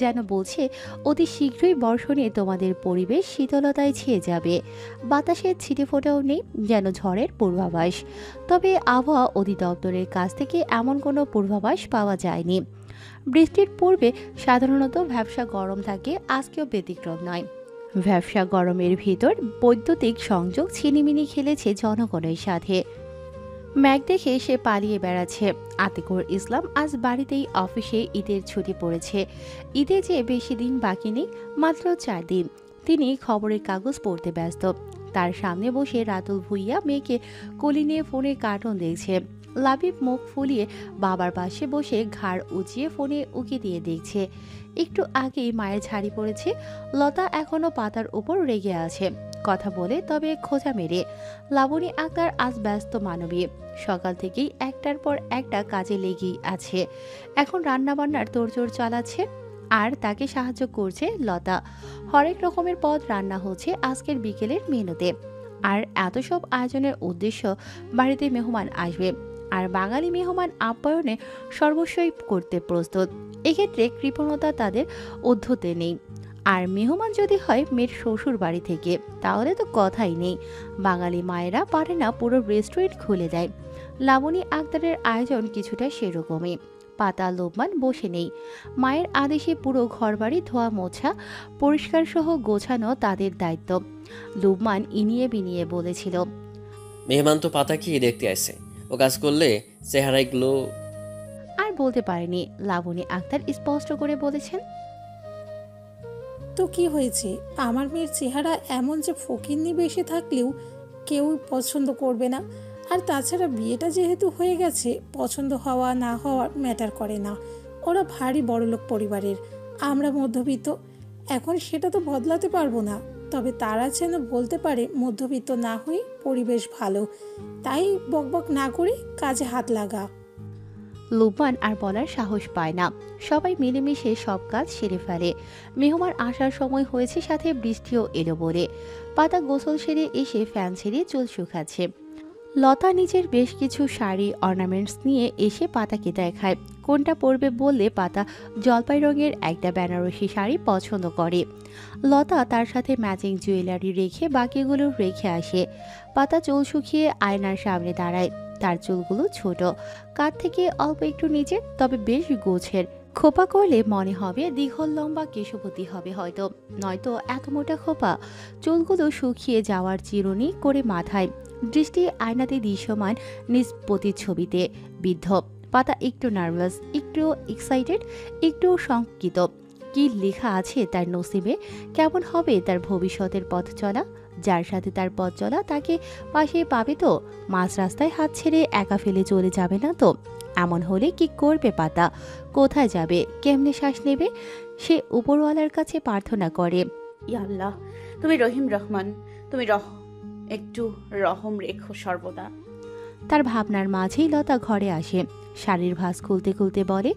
যেন বলছে অতি শীঘ্রই বর্ষণে তোমাদের পরিবেশ শীতলতায় ছেয়ে যাবে। বাতাসের ছিটে ফোটাও নেই, যেন ঝড়ের পূর্বাভাস। তবে আবহাওয়া অধিদপ্তরের কাছ থেকে এমন কোনো পূর্বাভাস পাওয়া যায়নি। বৃষ্টির পূর্বে সাধারণত ভ্যাপসা গরম থাকে, আজকেও ব্যতিক্রম নয়। ভ্যাপসা গরমের ভিতর বৈদ্যুতিক সংযোগ ছিনিমিনি খেলেছে জনগণের সাথে। ম্যাগ দেখে সে পালিয়ে বেড়াচ্ছে। আতিকুর ইসলাম আজ বাড়িতেই, অফিসে ঈদের ছুটি পড়েছে। ঈদে যে বেশি দিন বাকি নেই, মাত্র 4 দিন। তিনি খবরের কাগজ পড়তে ব্যস্ত। তার সামনে বসে রাতুল ভুইয়া মেয়েকে কোলে নিয়ে ফোনে কার্টুন দেখছে। লাবিব মুখ ফুলিয়ে বাবার পাশে বসে ঘাড় উঁচিয়ে ফোনে উকি দিয়ে দেখছে। একটু আগেই মায়ের ঝাড়ি পড়েছে। লতা এখনো পাতার উপর রেগে আছে, কথা বলে তবে খোঁজা মেরে। লাবণী আক্তার আজ ব্যস্ত মানবী, সকাল থেকেই একটার পর একটা কাজে লেগেই আছে। এখন রান্নাবান্নার তোড়জোড় চালাচ্ছে, আর তাকে সাহায্য করছে লতা। হরেক রকমের পদ রান্না হচ্ছে আজকের বিকেলের মেনুতে। আর এত সব আয়োজনের উদ্দেশ্য বাড়িতে মেহমান আসবে, আর বাঙালি মেহমান আপ্যায়নে সর্বস্বই করতে প্রস্তুত। এক্ষেত্রে কৃপণতা তাদের অধ্যতে নেই। আর মেহমান যদি হয় মেয়ের শ্বশুর বাড়ি থেকে, তাহলে তো কথাই নেই। বাঙালি মায়েরা পারে না পুরো রেস্টুরেন্ট খুলে দেয়। লাবণী আক্তারের আয়োজন কিছুটা সেরকমই। পাতা লোকমান বসে নেই। মায়ের আদেশে পুরো ঘরবাড়ি ধোয়া মোছা পরিষ্কার সহ গোছানো তাদের দায়িত্ব। লুবমান ইনিয়ে বিনিয়ে বলেছিল, মেহমান তো পাতাকে দেখতে আসে, ও কাজ করলে চেহারায় গ্লো। আর বলতে পারেনি। লাবণী আক্তার স্পষ্ট করে বলেছেন, তো কি হয়েছে? আমার মেয়ের চেহারা এমন যে ফকিন্নি বেশি থাকলেও কেউ পছন্দ করবে না। আর তাছাড়া বিয়েটা যেহেতু হয়ে গেছে, পছন্দ হওয়া না হওয়া ম্যাটার করে না। ওরা ভারী বড়লোক পরিবারের, আমরা মধ্যবিত্ত। এখন সেটা তো বদলাতে পারবো না, তবে তারা যেন বলতে পারে মধ্যবিত্ত না হয়ে পরিবেশ ভালো। তাই বকবক না করে কাজে হাত লাগা। লুবমান আর বলার সাহস পায় না। সবাই মিলেমিশে সব কাজ সেরে ফেলে। মেহমান আসার সময় হয়েছে, সাথে বৃষ্টিও এলো বলে। পাতা গোসল সেরে এসে ফ্যান ছেড়ে চুল শুকাচ্ছে। লতা নিজের বেশ কিছু শাড়ি অর্নামেন্টস নিয়ে এসে পাতাকে দেখায়। কোনটা পরবে বললে পাতা জলপাই রঙের একটা বেনারসি শাড়ি পছন্দ করে। লতা তার সাথে ম্যাচিং জুয়েলারি রেখে বাকিগুলো রেখে আসে। পাতা চুল শুকিয়ে আয়নার সামনে দাঁড়ায়। তার চুলগুলো ছোট, কাঁধ থেকে অল্প একটু নিচে, তবে বেশ গোছের। খোপা করলে মনে হবে দীঘল লম্বা কেশবতী হবে হয়তো, নয়তো এত মোটা খোপা। চুলগুলো শুকিয়ে যাওয়ার চিরুনি করে মাথায়। দৃষ্টি আয়নাতে দৃশ্যমান নিজ প্রতিচ্ছবিতে বিদ্ধ। পাতা একটু নার্ভাস, একটু এক্সাইটেড, একটু শঙ্কিত। কি লেখা আছে তার নসিবে? কেমন হবে তার ভবিষ্যতের পথ চলা? যার সাথে তার পথ চলা তাকে পাশে পাবে তো? মাঝ রাস্তায় হাত ছেড়ে একা ফেলে চলে যাবে না তো? এমন হলে কি করবে পাতা? কোথায় যাবে? কেমনে শ্বাস নেবে? সে উপরওয়ালার কাছে প্রার্থনা করে, ইয়া আল্লাহ, তুমি রহিম রহমান, তুমি একটু রহম রেখো সর্বদা। তার ভাবনার মাঝেই লতা ঘরে আসে। শাড়ির ভাঁজ খুলতে খুলতে বলে,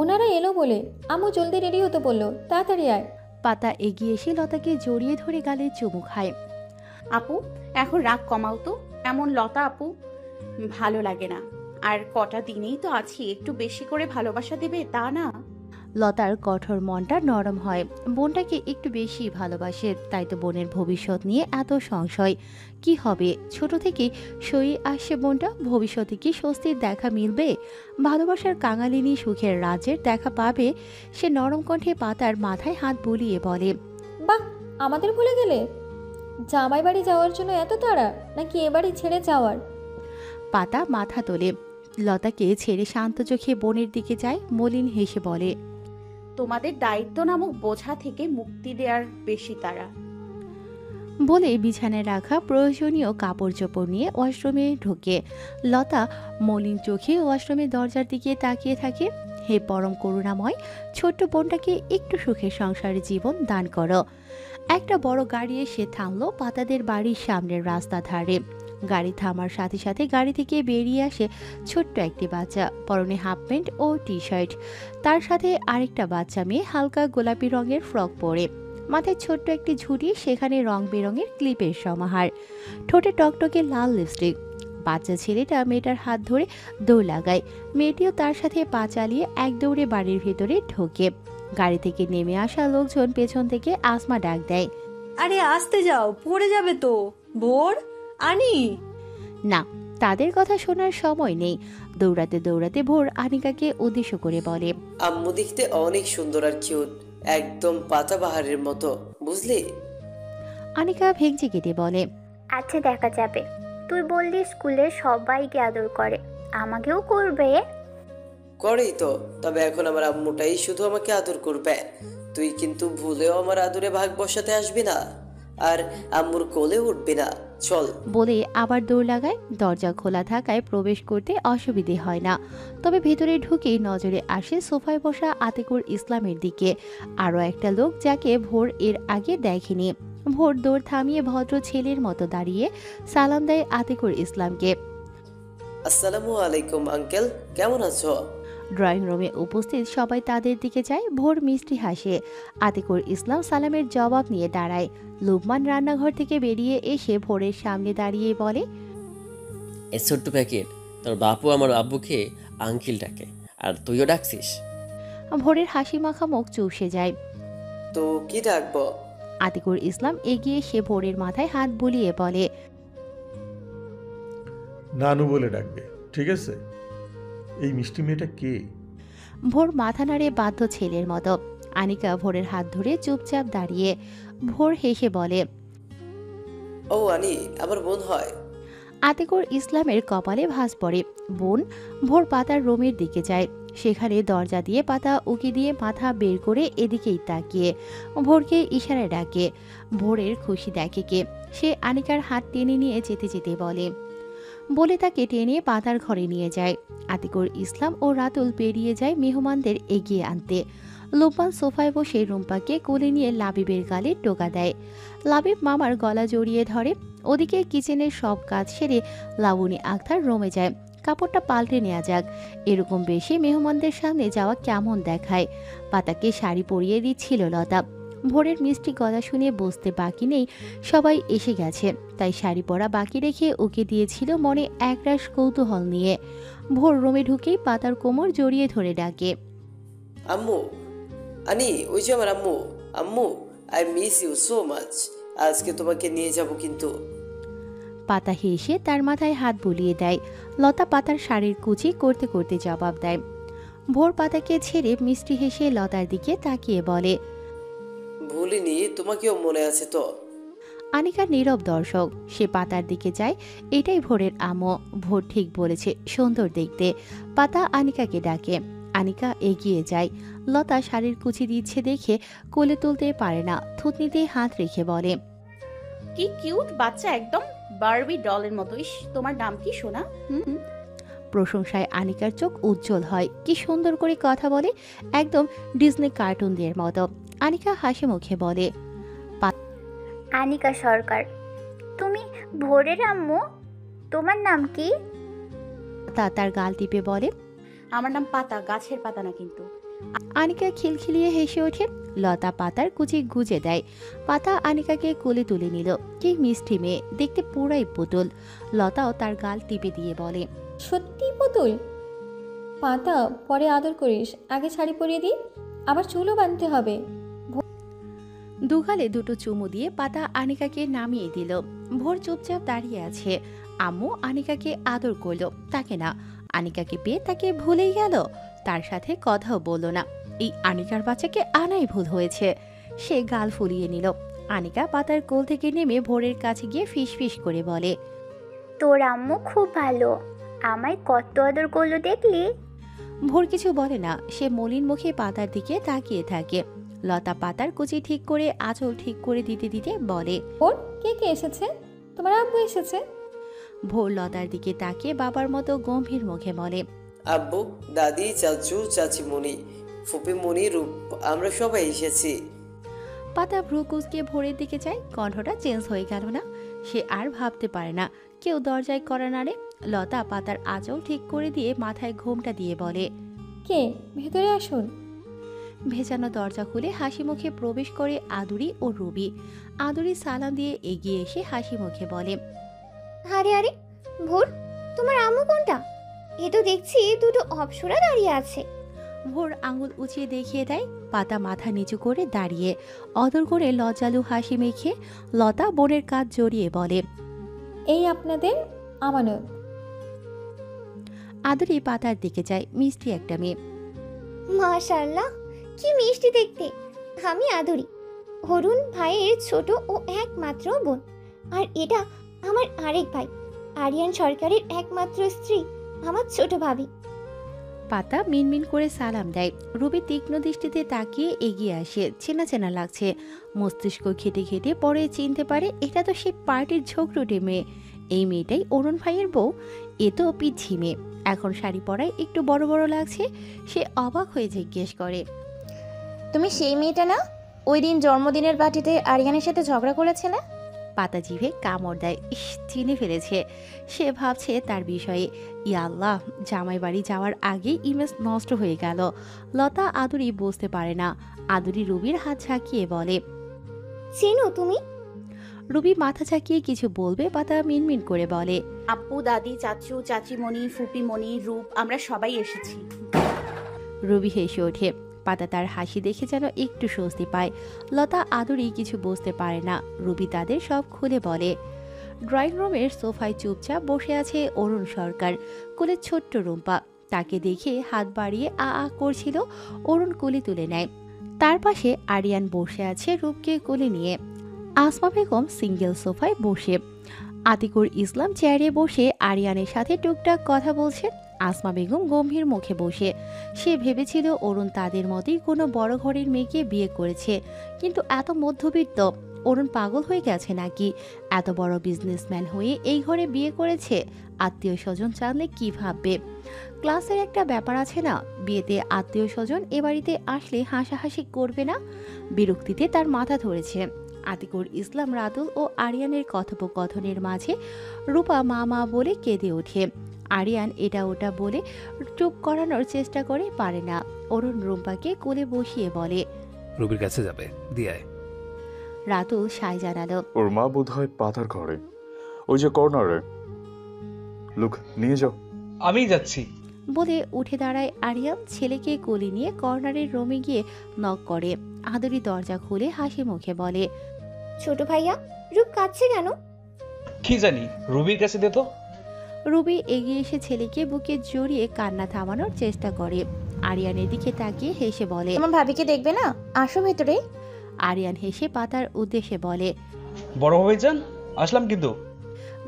ওনারা এলো বলে আম্মু জলদি রেডি হতে বললো, তাড়াতাড়ি আয়। পাতা এগিয়ে এসে লতাকে জড়িয়ে ধরে গালে চুমু খায়। আপু, এখন রাগ কমাও তো। এমন লতা আপু ভালো লাগে না। আর কটা দিনেই তো আছি, একটু বেশি করে ভালোবাসা দেবে, তা না? লতার কঠোর মনটা নরম হয়। বোনটাকে একটু বেশি ভালোবাসে, তাই তো বোনের ভবিষ্যৎ নিয়ে এত সংশয়। কি হবে? ছোট থেকেই সই আসছে বোনটা। ভবিষ্যতে কি স্বস্তির দেখা মিলবে? ভালোবাসার কাঙালিনী সুখের রাজ্যের দেখা পাবে? সে নরম কণ্ঠে পাতার মাথায় হাত বুলিয়ে বলে, বাহ, আমাদের ভুলে গেলে? জামাই বাড়ি যাওয়ার জন্য এত তাড়া, নাকি এ বাড়ি ছেড়ে যাওয়ার? পাতা মাথা তোলে। লতাকে ছেড়ে শান্ত চোখে বোনের দিকে যায়। মলিন হেসে বলে, তোমাদের দায়িত্ব নামক বোঝা থেকে মুক্তি দেওয়ার বেশি তারা। বলে বিছানায় রাখা প্রয়োজনীয় কাপড় চোপড় নিয়ে ওয়াশরুমে ঢোকে। লতা মলিন চোখে ওয়াশরুমের দরজার দিকে তাকিয়ে থাকে। হে পরম করুণাময়, ছোট্ট বোনটাকে একটু সুখের সংসারের জীবন দান করো। একটা বড় গাড়ি এসে থামলো পাতাদের বাড়ির সামনের রাস্তা ধারে। গাড়ি থামার সাথে সাথে গাড়ি থেকে বেরিয়ে আসে ছোট্ট একটি বাচ্চা, পরনে হাফ প্যান্ট ও টি শার্ট। তার সাথে আরেকটা বাচ্চা মেয়ে হালকা গোলাপি রঙের ফ্রক পরে। মাথায় ছোট্ট একটি ঝুড়ি, সেখানে রং বেরঙের ক্লিপের সমাহার, ঠোঁটে টকটকে লাল লিপস্টিক। বাচ্চা ছেলেটা মেয়েটার হাত ধরে দৌড় লাগায়। মেয়েটিও তার সাথে পা চালিয়ে এক দৌড়ে বাড়ির ভেতরে ঢোকে। গাড়ি থেকে নেমে আসা লোকজন পেছন থেকে আসমা ডাক দেয়, আরে আসতে যাও, পড়ে যাবে তো। ভোর, আনি। না, তাদের কথা শোনার সময় নেই। দৌড়াতে দৌড়াতে ভোর আনিকাকে উদ্দেশ্য করে বলে, আম্মু দেখতে অনেক সুন্দর আর কিউট, একদম পাতাবাহারের মতো, বুঝলি? আনিকা ভেঙচি কেটে বলে, আচ্ছা দেখা যাবে। তুই বললি স্কুলে সবাইকে আদর করে, আমাকেও করবে? করেই তো, তবে এখন আমার আম্মুটাই শুধু আমাকে আদর করবে। তুই কিন্তু ভুলেও আমার আদরে ভাগ বসাতে আসবি না, আর আম্মুর কোলে উঠবি না। চল। বলে আবার দৌড় লাগায়। দরজা খোলা থাকায় প্রবেশ করতে অসুবিধে হয় না, তবে ভেতরে ঢুকেই নজরে আসে সোফায় বসা আতিকুর ইসলামের দিকে, আরও একটা লোক যাকে ভোর এর আগে দেখেনি। ভোর দৌড় থামিয়ে ভদ্র ছেলের মতো দাঁড়িয়ে সালাম দেয় আতিকুর ইসলামকে। আসসালামু আলাইকুম আঙ্কেল, কেমন আছো? ড্রয়িং রুমে উপস্থিত সবাই তাদের দিকে যায়। ভোর মিষ্টি হাসে। আতিকুর ইসলাম সালামের জবাব নিয়ে দাঁড়ায়। লুবমান রান্নাঘর থেকে বেরিয়ে এসে ভোরের সামনে দাঁড়িয়ে বলে, এই ছোট্ট প্যাকেট, তোর বাপু আমার আব্বুকে আঙ্কেল ডাকে, আর তুইও ডাকছিস? ভোরের হাসি মাখা মুখ চুপসে যায়। তো কি ডাকবো? আতিকুর ইসলাম এগিয়ে এসে ভোরের মাথায় হাত বুলিয়ে বলে, নানু বলে ডাকবে, ঠিক আছে? এই মিষ্টি মেয়েটা কে? ভোর মাথা নাড়ে বাধ্য ছেলের মতো। আনিকা ভোরের হাত ধরে চুপচাপ দাঁড়িয়ে। ভোর হেসে বলে, ও আনি, আমার বোন হয়। আতিকুর ইসলামের কপালে ভাঁজ পড়ে। বোন? ভোর পাতার রুমের দিকে যায়। সেখানে দরজা দিয়ে পাতা উকি দিয়ে মাথা বের করে এদিকেই তাকিয়ে ভোরকে ইশারায় ডাকে। ভোরের খুশি দেখে কে, সে আনিকার হাত টেনে নিয়ে যেতে যেতে বলে তাকে টেনে পাতার ঘরে নিয়ে যায়। আতিকুর ইসলাম ও রাতুল পেরিয়ে যায় মেহমানদের এগিয়ে আনতে। লোপান সোফায় বসে রুম্পাকে কোলে নিয়ে লাবিবের গালে টোকা দেয়। লাবিব মামার গলা জড়িয়ে ধরে। ওদিকে কিচেনের সব কাজ সেরে লাবণী আক্তার রুমে যায়। কাপড়টা পাল্টে নেওয়া যাক, এরকম বেশি মেহমানদের সামনে যাওয়া কেমন দেখায়। পাতাকে শাড়ি পরিয়ে দিচ্ছিল লতা। ভোরের মিষ্টি গলা শুনে বসতে বাকি নেই, সবাই এসে গেছে, তাই শাড়ি পরা বাকি রেখে ওকে দিয়েছিল মনে একরাশ কৌতূহল নিয়ে। ভোর রুমে ঢুকেই পাতার কোমর জড়িয়ে ধরে ডাকে, আম্মু, আনি, ওই যে আমার আম্মু। আম্মু, I miss you so much. আজকে তোমাকে নিয়ে যাব কিন্তু। পাতা হেসে তার মাথায় হাত বুলিয়ে দেয়। লতা পাতার শাড়ির কুচি করতে করতে জবাব দেয়। ভোর পাতাকে ছেড়ে মিষ্টি হেসে লতার দিকে তাকিয়ে বলে, ভুলিনি, তোমাকেও মনে আছে তো? আনিকা নীরব দর্শক। সে পাতার দিকে যায়। এটাই ভোরের আম্মু। ভোর ঠিক বলেছে, সুন্দর দেখতে। পাতা আনিকাকে ডাকে। আনিকা এগিয়ে যায়। লতা শাড়ির কুচি দিচ্ছে দেখে কোলে তুলতে পারে না, থুতনিতে হাত রেখে বলে, কি কিউট বাচ্চা, একদম বারবি ডলের মতো। ইস, তোমার নাম কি সোনা? প্রশংসায় আনিকার চোখ উজ্জ্বল হয়। কি সুন্দর করে কথা বলে, একদম ডিজনি কার্টুনদের মতো। আনিকা হাসি মুখে বলে, আনিকা সরকার। তুমি ভোরের আম্মু? তোমার নাম কি? তার গাল টিপে বলে, আমার নাম পাতা, গাছের পাতা না কিন্তু। আনিকা খিলখিলিয়ে হেসে ওঠে। লতা পাতার কুচি গুজে দেয়। পাতা আনিকাকে কোলে তুলে নিল। কি মিষ্টি মেয়ে, দেখতে পুরাই পুতুল। লতাও তার গাল টিপে দিয়ে বলে, সত্যি পুতুল? পাতা, পরে আদর করিস, আগে শাড়ি পরিয়ে দিই, আবার চুলও বাঁধতে হবে। দুগালে দুটো চুমু দিয়ে পাতা আনিকাকে নামিয়ে দিল। ভোর চুপচাপ দাঁড়িয়ে আছে। আম্মু আনিকাকে আদর করলো, তাকে না। আনিকাকে পেয়ে তাকে ভুলেই গেল, তার সাথে কথাও বলল না। এই আনিকার বাচ্চাকে আনাই ভুল হয়েছে। সে গাল ফুলিয়ে নিল। আনিকা পাতার কোল থেকে নেমে ভোরের কাছে গিয়ে ফিস ফিস করে বলে, তোর আম্মু খুব ভালো, আমায় কত আদর করলো দেখলি? ভোর কিছু বলে না, সে মলিন মুখে পাতার দিকে তাকিয়ে থাকে। লতা পাতার কুচি ঠিক করে আঁচল ঠিক করে দিতে দিতে বলে, ভোর, কে কে এসেছে? তোমার আব্বু এসেছে। ভোর লতার দিকে তাকিয়ে বাবার মতো গম্ভীর মুখে বলে, আব্বু, দাদি, চাচু, চাচিমণি, ফুপিমণি, রূপ, আমরা সবাই এসেছি। পাতা ভ্রু কুচকে ভোরের দিকে যায়। কণ্ঠটা চেঞ্জ হয়ে গেল না। সে আর ভাবতে পারে না। কেউ দরজায় কড়া নাড়ে। লতা পাতার আঁচল ঠিক করে দিয়ে মাথায় ঘোমটা দিয়ে বলে, কে? ভেতরে আসুন। ভেজানো দরজা খুলে হাসি মুখে প্রবেশ করে আদুরি ও রুবি। আদুরি সালাম দিয়ে এগিয়ে এসে হাসি মুখে বলে, আরে আরে ভোর, তোমার আম্মু কোনটা? এ তো দেখছি দুটো অপ্সরা দাঁড়িয়ে আছে। ভোর আঙুল উঁচিয়ে দেখিয়ে দেয়। পাতা মাথা নিচু করে দাঁড়িয়ে অদর করে লজ্জালু হাসি মেখে লতা বোনের কাজ জড়িয়ে বলে, এই আপনাদের আমানত। আদুরি পাতার দিকে যায়। মিষ্টি একটা মেয়ে। মাশাআল্লাহ, কি মিষ্টি দেখতে। আমি আদুরি, অরুণ ভাইয়ের ছোট ও একমাত্র বোন। আর এটা আমার আরেক ভাই, আরিয়ান সরকারের একমাত্র স্ত্রী, আমার ছোট ভাবি। পাতা মিনমিন করে সালাম দেয়। রুবি তীক্ষ্ণ দৃষ্টিতে তাকিয়ে এগিয়ে আসে। চেনা চেনা লাগছে। মস্তিষ্ক ঘেটে ঘেটে পরে চিনতে পারে এটা তো সে পার্টির ঝগড়ুটে মেয়ে। এই মেয়েটাই অরুণ ভাইয়ের বউ। এ তো পিচ্ছি মেয়ে, এখন শাড়ি পরায় একটু বড় বড় লাগছে। সে অবাক হয়ে জিজ্ঞেস করে, তুমি সেই মেয়েটা না, ওই দিন জন্মদিনের পার্টিতে আরিয়ানের সাথে ঝগড়া করেছিলে? পাতা জিভে কামড় দেয়। চিনে ফেলেছে। সে ভাবছে তার বিষয়ে। ইয়াল্লাহ, জামাই বাড়ি যাওয়ার আগেই ইমেজ নষ্ট হয়ে গেল। লতা আদুরি বুঝতে পারে না। আদুরি রুবির হাত ঝাঁকিয়ে বলে, চেনো তুমি? রুবি মাথা ঝাঁকিয়ে কিছু বলবে, পাতা মিনমিন করে বলে, আপু, দাদি, চাচু, চাচিমণি, ফুপিমণি, রূপ, আমরা সবাই এসেছি। রুবি হেসে ওঠে। পাতা তার হাসি দেখে যেন একটু স্বস্তি পায়। লতা আদুরি কিছু বুঝতে পারে না। রুবি তাদের সব খুলে বলে। ড্রয়িং রুমের সোফায় চুপচাপ বসে আছে অরুণ সরকার, কোলে ছোট্ট রুম্পা। তাকে দেখে হাত বাড়িয়ে আ আ করছিল। অরুণ কোলে তুলে নেয়। তার পাশে আরিয়ান বসে আছে রূপকে কোলে নিয়ে। আসমা বেগম সিঙ্গেল সোফায় বসে। আতিকুর ইসলাম চেয়ারে বসে আরিয়ানের সাথে টুকটাক কথা বলছেন। আসমা বেগম গম্ভীর মুখে বসে। সে ভেবেছিল অরুণ তাদের মতোই কোনো বড় ঘরের মেয়েকে বিয়ে করেছে, কিন্তু এত মধ্যবিত্ত। অরুণ পাগল হয়ে গেছে নাকি? এত বড় বিজনেসম্যান হয়ে এই ঘরে বিয়ে করেছে। আত্মীয় স্বজন জানলে কি ভাববে? ক্লাসের একটা ব্যাপার আছে না, বিয়েতে আত্মীয় স্বজন এ বাড়িতে আসলে হাসাহাসি করবে না? বিরক্তিতে তার মাথা ধরেছে। আতিকুর ইসলাম, রাতুল ও আরিয়ানের কথোপকথনের মাঝে রূপা মা মা বলে কেঁদে ওঠে। আরিয়ান এটা ওটা বলে চুপ করানোর চেষ্টা করে, পারে না। অরুণ রুম্পাকে কোলে বসিয়ে বলে, রুবির কাছে যাবে, দিয়ে আয়। রাতুল সায় জানালো, ওর মা বোধ হয় পাতার ঘরে, ওই যে কর্নারে। লুক, নিয়ে যাও। আমি যাচ্ছি বলে উঠে দাঁড়ায় আরিয়ান। ছেলেকে কোলে নিয়ে কর্নারের রুমে গিয়ে নক করে। আদুরি দরজা খুলে হাসি মুখে বলে, ছোট ভাইয়া, রূপ কাঁদছে কেন? কি জানি, রুবির কাছে দে তো। রুবি এগিয়ে এসে ছেলেকে বুকে জড়িয়ে কান্না থামানোর চেষ্টা করে। আরিয়ানের দিকে তাকিয়ে হেসে বলে, তোমার ভাবিকে দেখবে না, আসো ভেতরে। আরিয়ান হেসে পাতার উদ্দেশ্যে বলে, বড় ভাই যান, আসলাম কিন্তু।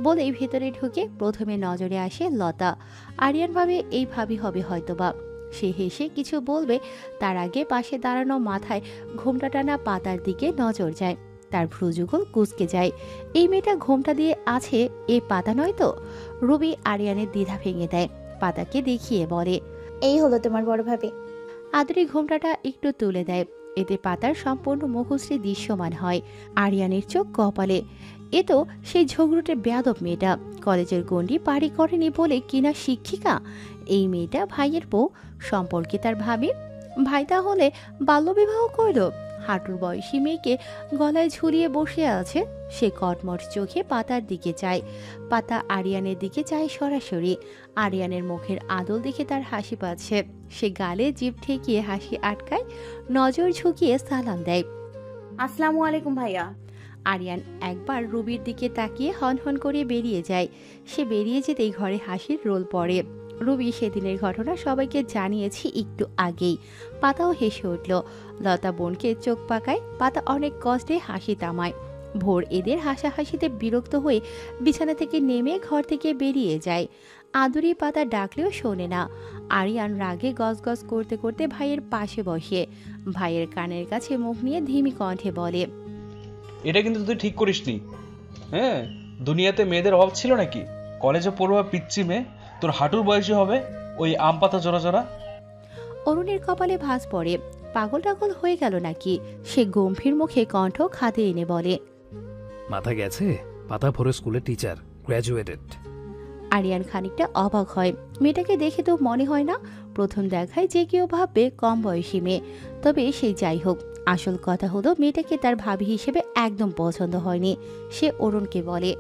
বলেই ভেতরে ঢুকে প্রথমে নজরে আসে লতা। আরিয়ান ভাবে এই ভাবি হবে হয়তোবা। সে হেসে কিছু বলবে, তার আগে পাশে দাঁড়ানো মাথায় ঘোমটা টানা পাতার দিকে নজর যায়। তার ভ্রুযুগল কুঁচকে যায়। এই মেয়েটা ঘোমটা দিয়ে আছে, এ পাতা নয় তো? রুবি আরিয়ানের দ্বিধা ভেঙে দেয়। পাতাকে দেখিয়ে বলে, এই হলো তোমার বড় ভাবি। আদুরি ঘোমটাটা একটু তুলে দেয়। এতে পাতার সম্পূর্ণ মুখশ্রী দৃশ্যমান হয়। আরিয়ানের চোখ কপালে। এ তো সেই ঝগড়ুটে বেয়াদব মেয়েটা, কলেজের গণ্ডি পাড়ি করেনি বলে কিনা শিক্ষিকা। এই মেয়েটা ভাইয়ের বউ, সম্পর্কে তার ভাবি। ভাই তাহলে বাল্যবিবাহ করল? হাঁটুর বয়সী মেয়েকে গলায় ঝুলিয়ে বসে আছে। সে কটমট চোখে পাতার দিকে চায়। পাতা আরিয়ানের দিকে চায় সরাসরি। আরিয়ানের মুখের আদল দেখে তার হাসি পাচ্ছে। সে গালে জিভ ঠেকিয়ে হাসি আটকায়, নজর ঝুঁকিয়ে সালাম দেয়, আসসালামু আলাইকুম ভাইয়া। আরিয়ান একবার রুবির দিকে তাকিয়ে হনহন করে বেরিয়ে যায়। সে বেরিয়ে যেতেই ঘরে হাসির রোল পড়ে। রুবি সেদিনের ঘটনা সবাইকে জানিয়েছি একটু আগেই। পাতাও হেসে উঠল। লতা বোনকে চোখ পাকায়। পাতা অনেক কষ্টে হাসি থামায়। ভোর এদের হাসাহাসিতে বিরক্ত হয়ে বিছানা থেকে নেমে ঘর থেকে বেরিয়ে যায়। আদুরি পাতা ডাকলেও শোনে না। আরিয়ান রাগে গজগজ করতে করতে ভাইয়ের পাশে বসে। ভাইয়ের কানের কাছে মুখ নিয়ে ধিমি কণ্ঠে বলে, এটা কিন্তু তুই ঠিক করিসনি। হ্যাঁ, দুনিয়াতে মেয়েদের অভাব ছিল নাকি? কলেজে পড়ুয়া পিচ্ছি মেয়ে, তোর হাঁটুর বয়সী হবে, ওই আম পাতা জোড়া জোড়া। অরুণের কপালে ভাঁজ পড়ে। পাগল টাগল হয়ে গেল নাকি? সে গম্ভীর মুখে কণ্ঠ খাদে এনে বলে, মাথা গেছে? পাতা ভরে স্কুলের টিচার, গ্র্যাজুয়েটেড। আরিয়ান খানিকটা অবাক হয়। মেয়েটাকে দেখে তো মনে হয় না প্রথম দেখায় যে কেউ ভাববে কম বয়সী মেয়ে। তবে সেই যাই হোক, আসল কথা হলো মেয়েটাকে তার ভাবি হিসেবে একদম পছন্দ হয়নি। সে অরুণকে বলে,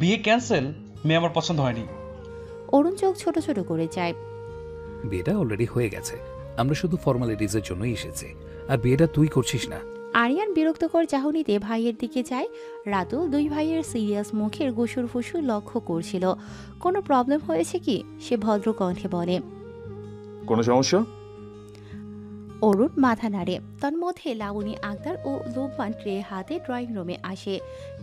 বিয়ে ক্যান্সেল, মেয়ে আমার পছন্দ হয়নি। অরুণ চোখ ছোট ছোট করে যায়। বিয়েটা অলরেডি হয়ে গেছে, আমরা শুধু ফর্মালিটিজের জন্যই এসেছি, আর বিয়েটা তুই করছিস না। আরিয়ান বিরক্তকর চাহনিতে ভাইয়ের দিকে যায়। রাতুল দুই ভাইয়ের সিরিয়াস মুখের গুসুর ফুসুর লক্ষ্য করছিল। কোনো প্রবলেম হয়েছে কি, সে ভদ্র কণ্ঠে বলে। কোনো সমস্যা? অরুণ মাথা নাড়ে। তন্মধ্যে লাবণী আক্তার ও লোকমান ট্রে হাতে ড্রয়িং রুমে আসে।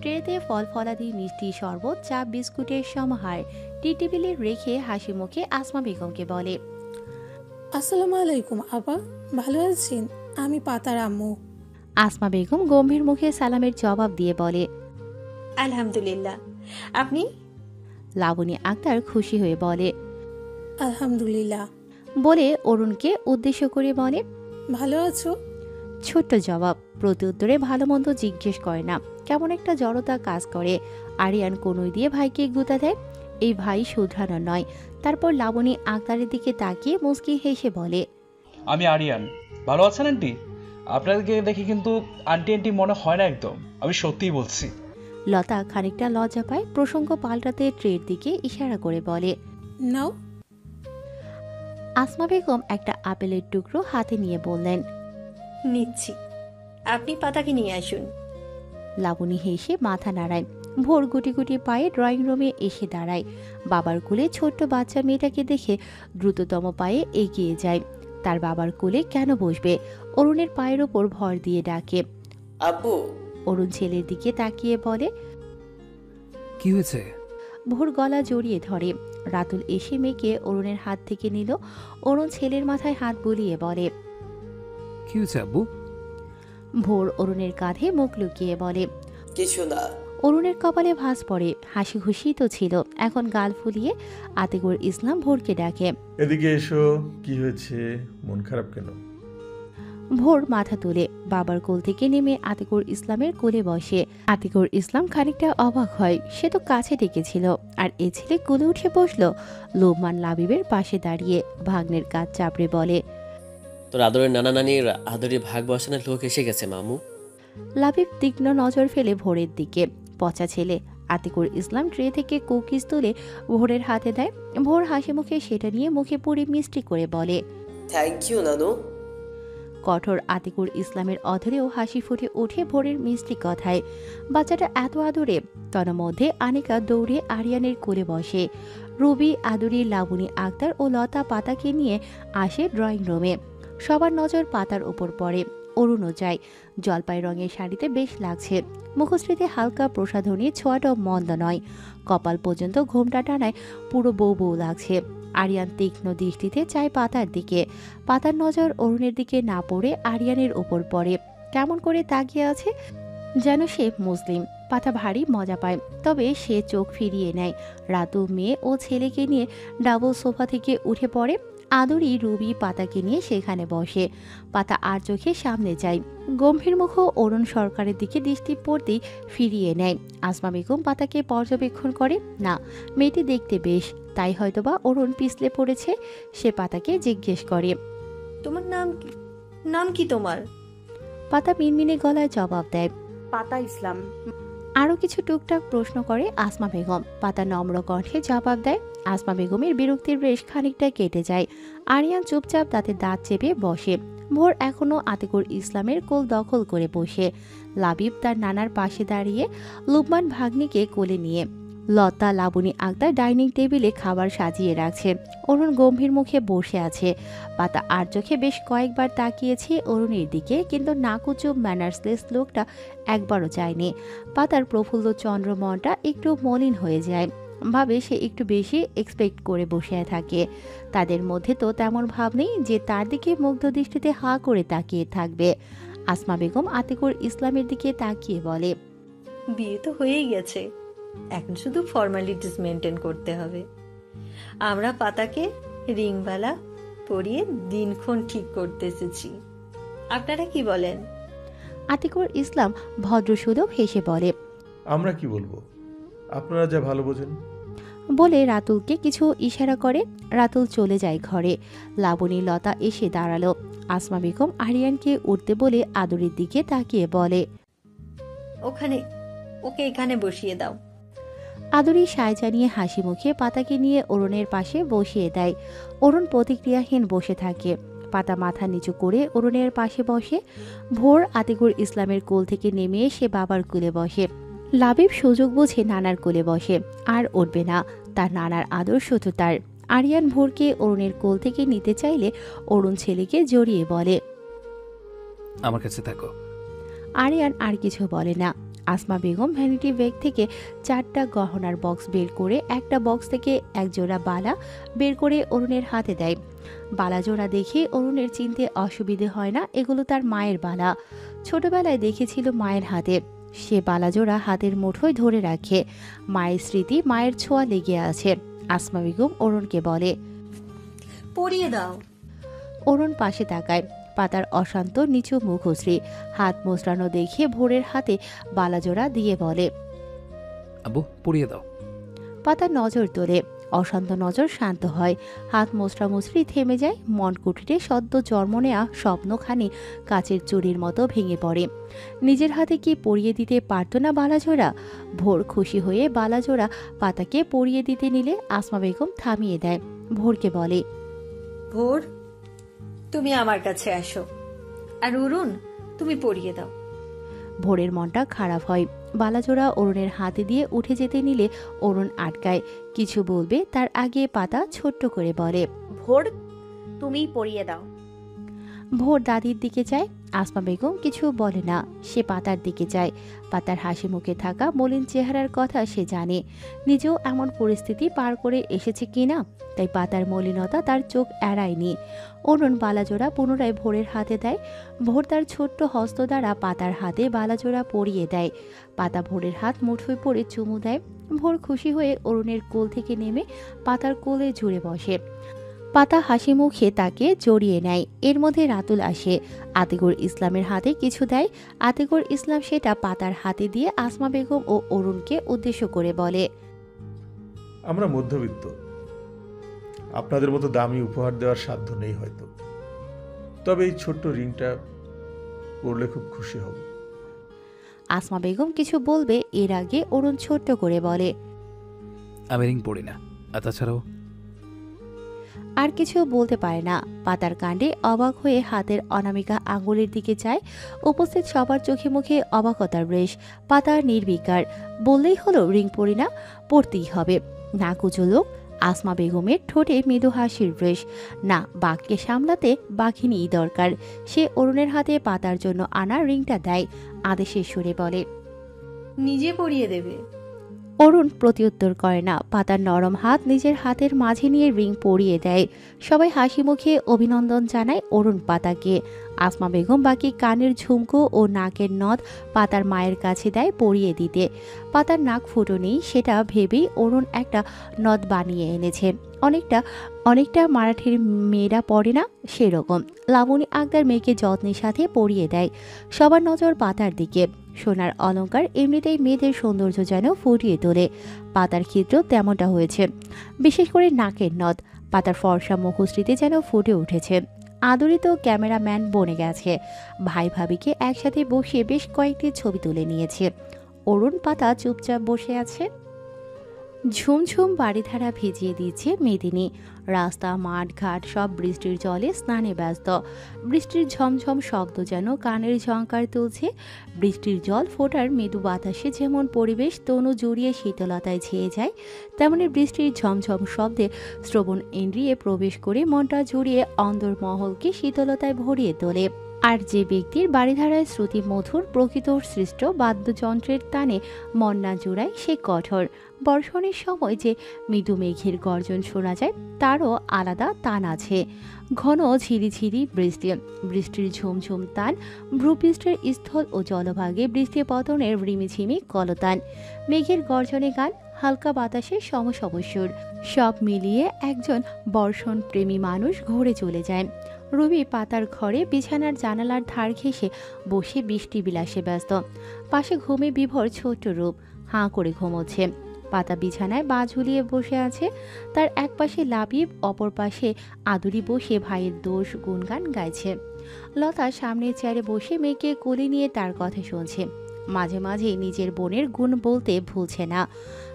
ট্রেতে ফল ফলাদি, মিষ্টি, শরবত, চা, বিস্কুটের সমাহার টি টেবিলে রেখে হাসি মুখে আসমা বেগমকে বলে, আসসালামু আলাইকুম আপা, ভালো আছেন? আমি পাতার আম্মু। আসমা বেগম গম্ভীর মুখে সালামের জবাব দিয়ে বলে, আলহামদুলিল্লাহ। আপনি? লাবণী আক্তার খুশি হয়ে বলে, আলহামদুলিল্লাহ। বলে অরুণকে উদ্দেশ্য করে বলে, ভালো আছো? ছোট্ট জবাব, প্রত্যুত্তরে ভালো মন্দ জিজ্ঞেস করে না। কেমন একটা জড়তা কাজ করে। আরিয়ান কোনই দিয়ে ভাইকে গুঁতা দেয়। এই ভাই শুধরানো নয়। তারপর লাবণী আক্তারের দিকে তাকিয়ে মুচকি হেসে বলে, আমি আরিয়ান। ভালো আছেন আন্টি? আপনাদেরকে দেখে কিন্তু আন্টি আন্টি মনে হয় না একদম, আমি সত্যিই বলছি। লতা খানিকটা লজ্জা পায়। প্রসঙ্গ পাল্টাতে ট্রের দিকে ইশারা করে বলে, নাও। আসমা বেগম একটা আপেলের টুকরো হাতে নিয়ে বললেন, নিচ্ছি, আপনি পাতাকে নিয়ে আসুন। লাবণী হেসে মাথা নাড়ায়। ভোর গুটি গুটি পায়ে ড্রয়িং রুমে এসে দাঁড়ায়। বাবার কোলে ছোট্ট বাচ্চা মেয়েটাকে দেখে দ্রুততম পায়ে এগিয়ে যায়। তার বাবার কোলে কেন বসবে? অরুণের পায়ের ওপর ভর দিয়ে ডাকে, আব্বু। অরুণ ছেলের দিকে তাকিয়ে বলে, কি হয়েছে? ভোর গলা জড়িয়ে ধরে। রাতুল এসে মেয়েকে অরুণের হাত থেকে নিল। অরুণ ছেলের মাথায় হাত বুলিয়ে বলে, কি হয়েছে আব্বু? ভোর অরুণের কাঁধে মুখ লুকিয়ে বলে, কিছু না। অরুণের কপালে ভাঁজ পড়ে। হাসি খুশি তো ছিল, এখন গাল ফুলিয়ে আতিকুর ইসলাম ভোরকে ডাকে, এদিকে এসো। কি হয়েছে, মন খারাপ কেন? ভোর মাথা তুলে বাবার কোল থেকে নেমে আতিকুর ইসলামের কোলে বসে। আতিকুর ইসলাম খানিকটা অবাক হয়। সে তো কাছে ডেকেছিল, আর এ ছেলে কোলে উঠে বসলো। লোকমান লাবিবের পাশে দাঁড়িয়ে ভাগ্নের কাজ চাপড়ে বলে, তোর আদরের নানা নানির আদরে ভাগ বসানোর লোক এসে গেছে মামু। লাবিব তীক্ষ্ণ নজর ফেলে ভোরের দিকে। পচা ছেলে। আতিকুর ইসলাম ট্রে থেকে কুকিজ তুলে ভোরের হাতে দেয়। ভোর হাসি মুখে সেটা নিয়ে মুখে পুরি মিষ্টি করে বলে, থ্যাংক ইউ নানু। কঠোর আতিকুর ইসলামের অধরেও হাসি ফুটে ওঠে ভোরের মিষ্টি কথায়। বাচ্চাটা এত আদরে। তন্মধ্যে আনিকা দৌড়ে আরিয়ানের কোলে বসে। রুবি, আদুরি, লাবণী আক্তার ও লতা পাতাকে নিয়ে আসে ড্রয়িং রুমে। সবার নজর পাতার উপর পড়ে। অরুণও যায়। জলপাই রঙের শাড়িতে বেশ লাগছে। মুখশ্রীতে হালকা প্রসাধনী ছোঁয়াটাও মন্দ নয়। কপাল পর্যন্ত ঘোমটা টানায় পুরো বউ বউ লাগছে। আরিয়ান তীক্ষ্ণ দৃষ্টিতে চায় পাতার দিকে। পাতার নজর অরুণের দিকে না পড়ে আরিয়ানের ওপর পড়ে। কেমন করে তাকিয়ে আছে যেন সে মুসলিম। পাতা ভারী মজা পায়, তবে সে চোখ ফিরিয়ে নেয়। রাতু মেয়ে ও ছেলেকে নিয়ে ডাবল সোফা থেকে উঠে পড়ে। আদুরি, রুবি পাতাকে নিয়ে সেখানে বসে। পাতা আর চোখে সামনে যায়। গম্ভীর মুখ অরুণ সরকারের দিকে দৃষ্টি পড়তেই ফিরিয়ে নেয়। আসমা বেগম পাতাকে পর্যবেক্ষণ করে। না, মেয়েটি দেখতে বেশ, তাই হয়তোবা অরুণ পিছলে পড়েছে। সে পাতাকে জিজ্ঞেস করে, তোমার নাম কি? নাম কি তোমার? পাতা মিনমিনে গলায় জবাব দেয়, পাতা ইসলাম। আরও কিছু টুকটাক প্রশ্ন করে আসমা বেগম। পাতা নম্র কণ্ঠে জবাব দেয়। আসমা বেগমের বিরক্তির রেশ খানিকটা কেটে যায়। আরিয়ান চুপচাপ তাতে দাঁত চেপে বসে। ভোর এখনো আতিকুর ইসলামের কোল দখল করে বসে। লাবিব তার নানার পাশে দাঁড়িয়ে, লুকমান ভাগ্নিকে কোলে নিয়ে। লতা, লাবণী আক্তার ডাইনিং টেবিলে খাবার সাজিয়ে রাখছে। অরুণ গম্ভীর মুখে বসে আছে। পাতা আর চোখে বেশ কয়েকবার তাকিয়েছে অরুণের দিকে, কিন্তু নাকুচু ম্যানার্সলেস লোকটা একবারও চায়নি। পাতার প্রফুল্ল চন্দ্রমনটা একটু মলিন হয়ে যায়। ভাবে সে একটু বেশি এক্সপেক্ট করে বসে থাকে। তাদের মধ্যে তো তেমন ভাব নেই যে তার দিকে মুগ্ধ দৃষ্টিতে হা করে তাকিয়ে থাকবে। আসমা বেগম আতিকুর ইসলামের দিকে তাকিয়ে বলে, বিয়ে তো হয়েই গেছে, এখন শুধু ফর্মালিটিস মেনটেন করতে হবে। আমরা পাতাকে রিংবালা পরিয়ে দিনক্ষণ ঠিক করতে এসেছি। আপনারা কি বলেন? আতিকুর ইসলাম ভদ্রসুলভ হেসে বলে, আমরা কি বলবো, আপনারা যা ভালো বোঝেন। বলে রাতুলকে কিছু ইশারা করে। রাতুল চলে যায় ঘরে। লাবণী লতা এসে দাঁড়ালো। আসমা বেগম আরিয়ানকে উঠতে বলে আদরের দিকে তাকিয়ে বলে, ওকে এখানে বসিয়ে দাও। আদরি সায় জানিয়ে হাসি মুখে পাতাকে নিয়ে অরুণের পাশে বসিয়ে দেয়। অরুণ প্রতিক্রিয়াহীন বসে থাকে। পাতা মাথা নিচু করে অরুণের পাশে বসে। ভোর আতিকুর ইসলামের কোল থেকে নেমে এসে বাবার কোলে বসে। লাবিব সুযোগ বুঝে নানার কোলে বসে, আর উঠবে না। তার নানার আদর শুধু তার। আরিয়ান ভোরকে অরুণের কোল থেকে নিতে চাইলে অরুণ ছেলেকে জড়িয়ে বলে, আমার কাছে থাকো। আরিয়ান আর কিছু বলে না। আসমা বেগম ভ্যানিটি ব্যাগ থেকে 4টা গহনার বক্স বের করে একটা বক্স থেকে এক জোড়া বালা বের করে অরুণের হাতে দেয়। বালা জোড়া দেখে অরুণের চিনতে অসুবিধে হয় না এগুলো তার মায়ের বালা। ছোটবেলায় দেখেছিল মায়ের হাতে। সে বালা জোড়া হাতের মুঠোয় ধরে রাখে। মায়ের স্মৃতি, মায়ের ছোঁয়া লেগে আছে। আসমা বেগম অরুণকে বলে, পরিয়ে দাও। অরুণ পাশে তাকায়। পাতার অশান্ত নিচু মুখশ্রী, হাত মোচড়ানো দেখে ভোরের হাতে বালাজোড়া দিয়ে বলে, আব্বু পরিয়ে দাও। পাতা নজর তোলে। অশান্ত নজর শান্ত হয়। হাত মোচড়ামুচড়ি থেমে যায়। মন কুটিরে সদ্য জন্ম নেয়া স্বপ্নখানি কাচের চুরির মতো ভেঙে পড়ে। নিজের হাতে কি পরিয়ে দিতে পারত না বালাজোড়া? ভোর খুশি হয়ে বালাজোড়া পাতাকে পরিয়ে দিতে নিলে আসমা বেগম থামিয়ে দেয়। ভোরকে বলে, ভোর, তুমি আমার কাছে আসো, আর অরুণ তুমি পরিয়ে দাও। ভোরের মনটা খারাপ হয়। বালাজোড়া অরুণের হাতে দিয়ে উঠে যেতে নিলে অরুণ আটকায়। কিছু বলবে তার আগে পাতা ছোট্ট করে বলে, ভোর তুমিই পরিয়ে দাও। ভোর দাদির দিকে চায়। আসমা বেগম কিছু বলে না। সে পাতার দিকে যায়। পাতার হাসি মুখে থাকা মলিন চেহারার কথা সে জানে। নিজেও এমন পরিস্থিতি পার করে এসেছে কিনা, তাই পাতার মলিনতা তার চোখ এড়ায়নি। অরুণ বালাজোড়া পুনরায় ভোরের হাতে দেয়। ভোর তার ছোট্ট হস্ত দ্বারা পাতার হাতে বালাজোড়া পরিয়ে দেয়। পাতা ভোরের হাত মুঠোয় পড়ে চুমু দেয়। ভোর খুশি হয়ে অরুণের কোল থেকে নেমে পাতার কোলে জুড়ে বসে। পাতা হাসি মুখে তাকে জড়িয়ে নেয়। এর মধ্যে রাতুল আসে। আতিকুর ইসলামের হাতে কিছু দেয়। আতিকুর ইসলাম সেটা পাতার হাতে দিয়ে আসমা বেগম ও অরুণকে উদ্দেশ্য করে বলে, আমরা মধ্যবিত্ত, আপনাদের মতো দামি উপহার দেওয়ার সাধ্য নেই হয়তো, তবে এই ছোট্ট রিংটা পরলে খুব খুশি হব। আসমা বেগম কিছু বলবে এর আগে অরুণ ছোট্ট করে বলে, আমি রিং পড়ি না, আর তাছাড়াও আর কিছু বলতে পারে না। পাতার কাণ্ডে অবাক হয়ে হাতের অনামিকা আঙুলের দিকে চায়। উপস্থিত সবার চোখে মুখে অবাকতার রেশ। পাতা নির্বিকার। বললেই হলো রিং পরি না, পড়তেই হবে। না কুচলো। আসমা বেগমের ঠোঁটে মৃদু হাসির রেশ। না, বাঘকে সামলাতে বাঘিনীই দরকার। সে অরুণের হাতে পাতার জন্য আনা রিংটা দেয়। আদেশের সুরে বলে, নিজে পরিয়ে দেবে। অরুণ প্রত্যুত্তর করে না। পাতার নরম হাত নিজের হাতের মাঝে নিয়ে রিং পরিয়ে দেয়। সবাই হাসি মুখে অভিনন্দন জানায় অরুণ পাতাকে। আসমা বেগম বাকি কানের ঝুমকো ও নাকের নথ পাতার মায়ের কাছে দেয় পরিয়ে দিতে। পাতার নাক ফুটো নেই, সেটা ভেবেই অরুণ একটা নথ বানিয়ে এনেছে। অনেকটা মারাঠির মেয়েরা পড়ে না, সেরকম। লাবণী আক্তার মেয়েকে যত্নের সাথে পরিয়ে দেয়। সবার নজর পাতার দিকে। সোনার অলংকার এমনিতেই মেয়েদের সৌন্দর্য যেন ফুটিয়ে তোলে। পাতার ক্ষেত্রেও তেমনটা হয়েছে। বিশেষ করে নাকের নথ পাতার ফর্সা মুখশ্রীতে যেন ফুটে উঠেছে। আদরিত ক্যামেরাম্যান বনে গেছে। ভাই ভাবিকে একসাথে বসিয়ে বেশ কয়েকটি ছবি তুলে নিয়েছে। অরুণ পাতা চুপচাপ বসে আছে। ঝুমঝুম বাড়িধারা ভিজিয়ে দিচ্ছে মেদিনী। রাস্তা, মাঠ, ঘাট সব বৃষ্টির জলে স্নানে ব্যস্ত। বৃষ্টির ঝমঝম শব্দ যেন কানের ঝংকার তুলছে। বৃষ্টির জল ফোটার মৃদু বাতাসে যেমন পরিবেশ তনু জুড়িয়ে শীতলতায় ছেয়ে যায়, তেমনি বৃষ্টির ঝমঝম শব্দে শ্রবণ ইন্দ্রিয়ে প্রবেশ করে মনটা জুড়িয়ে অন্দরমহলকে শীতলতায় ভরিয়ে তোলে। আর যে ব্যক্তির বাড়িধারায় শ্রুতি মধুর প্রকৃত সৃষ্ট বাদ্যযন্ত্রের টানে মন না জোড়ায় সে কঠোর। বর্ষণের সময় যে মৃদু মেঘের গর্জন শোনা যায় তারও আলাদা টান আছে। ঘন ঝিরিঝিরি বৃষ্টি, বৃষ্টির ঝুমঝুম টান, ভূপৃষ্ঠের স্থল ও জলভাগে বৃষ্টি পতনের রিমিঝিমি কলতান, মেঘের গর্জনে গান, হালকা বাতাসের সমসবস্বর, সব মিলিয়ে একজন বর্ষণ প্রেমী মানুষ ঘুরে চলে যায়। রবি পাতার ঘরে বিছানার জানালার ধার ঘেঁষে বসে বৃষ্টি বিলাসে ব্যস্ত। পাশে ঘুমে বিভোর ছোট্ট রূপ হাঁ করে ঘুমোচ্ছে। পাতা বিছানায় পা ঝুলিয়ে বসে আছে। তার এক পাশে লাবিব, অপর পাশে আদুরি বসে ভাইয়ের দোষ গুণগান গাইছে। লতা সামনের চেয়ারে বসে মেয়েকে কোলে নিয়ে তার কথা শুনছে। মাঝে মাঝে নিজের বোনের গুণ বলতে ভুলছে না।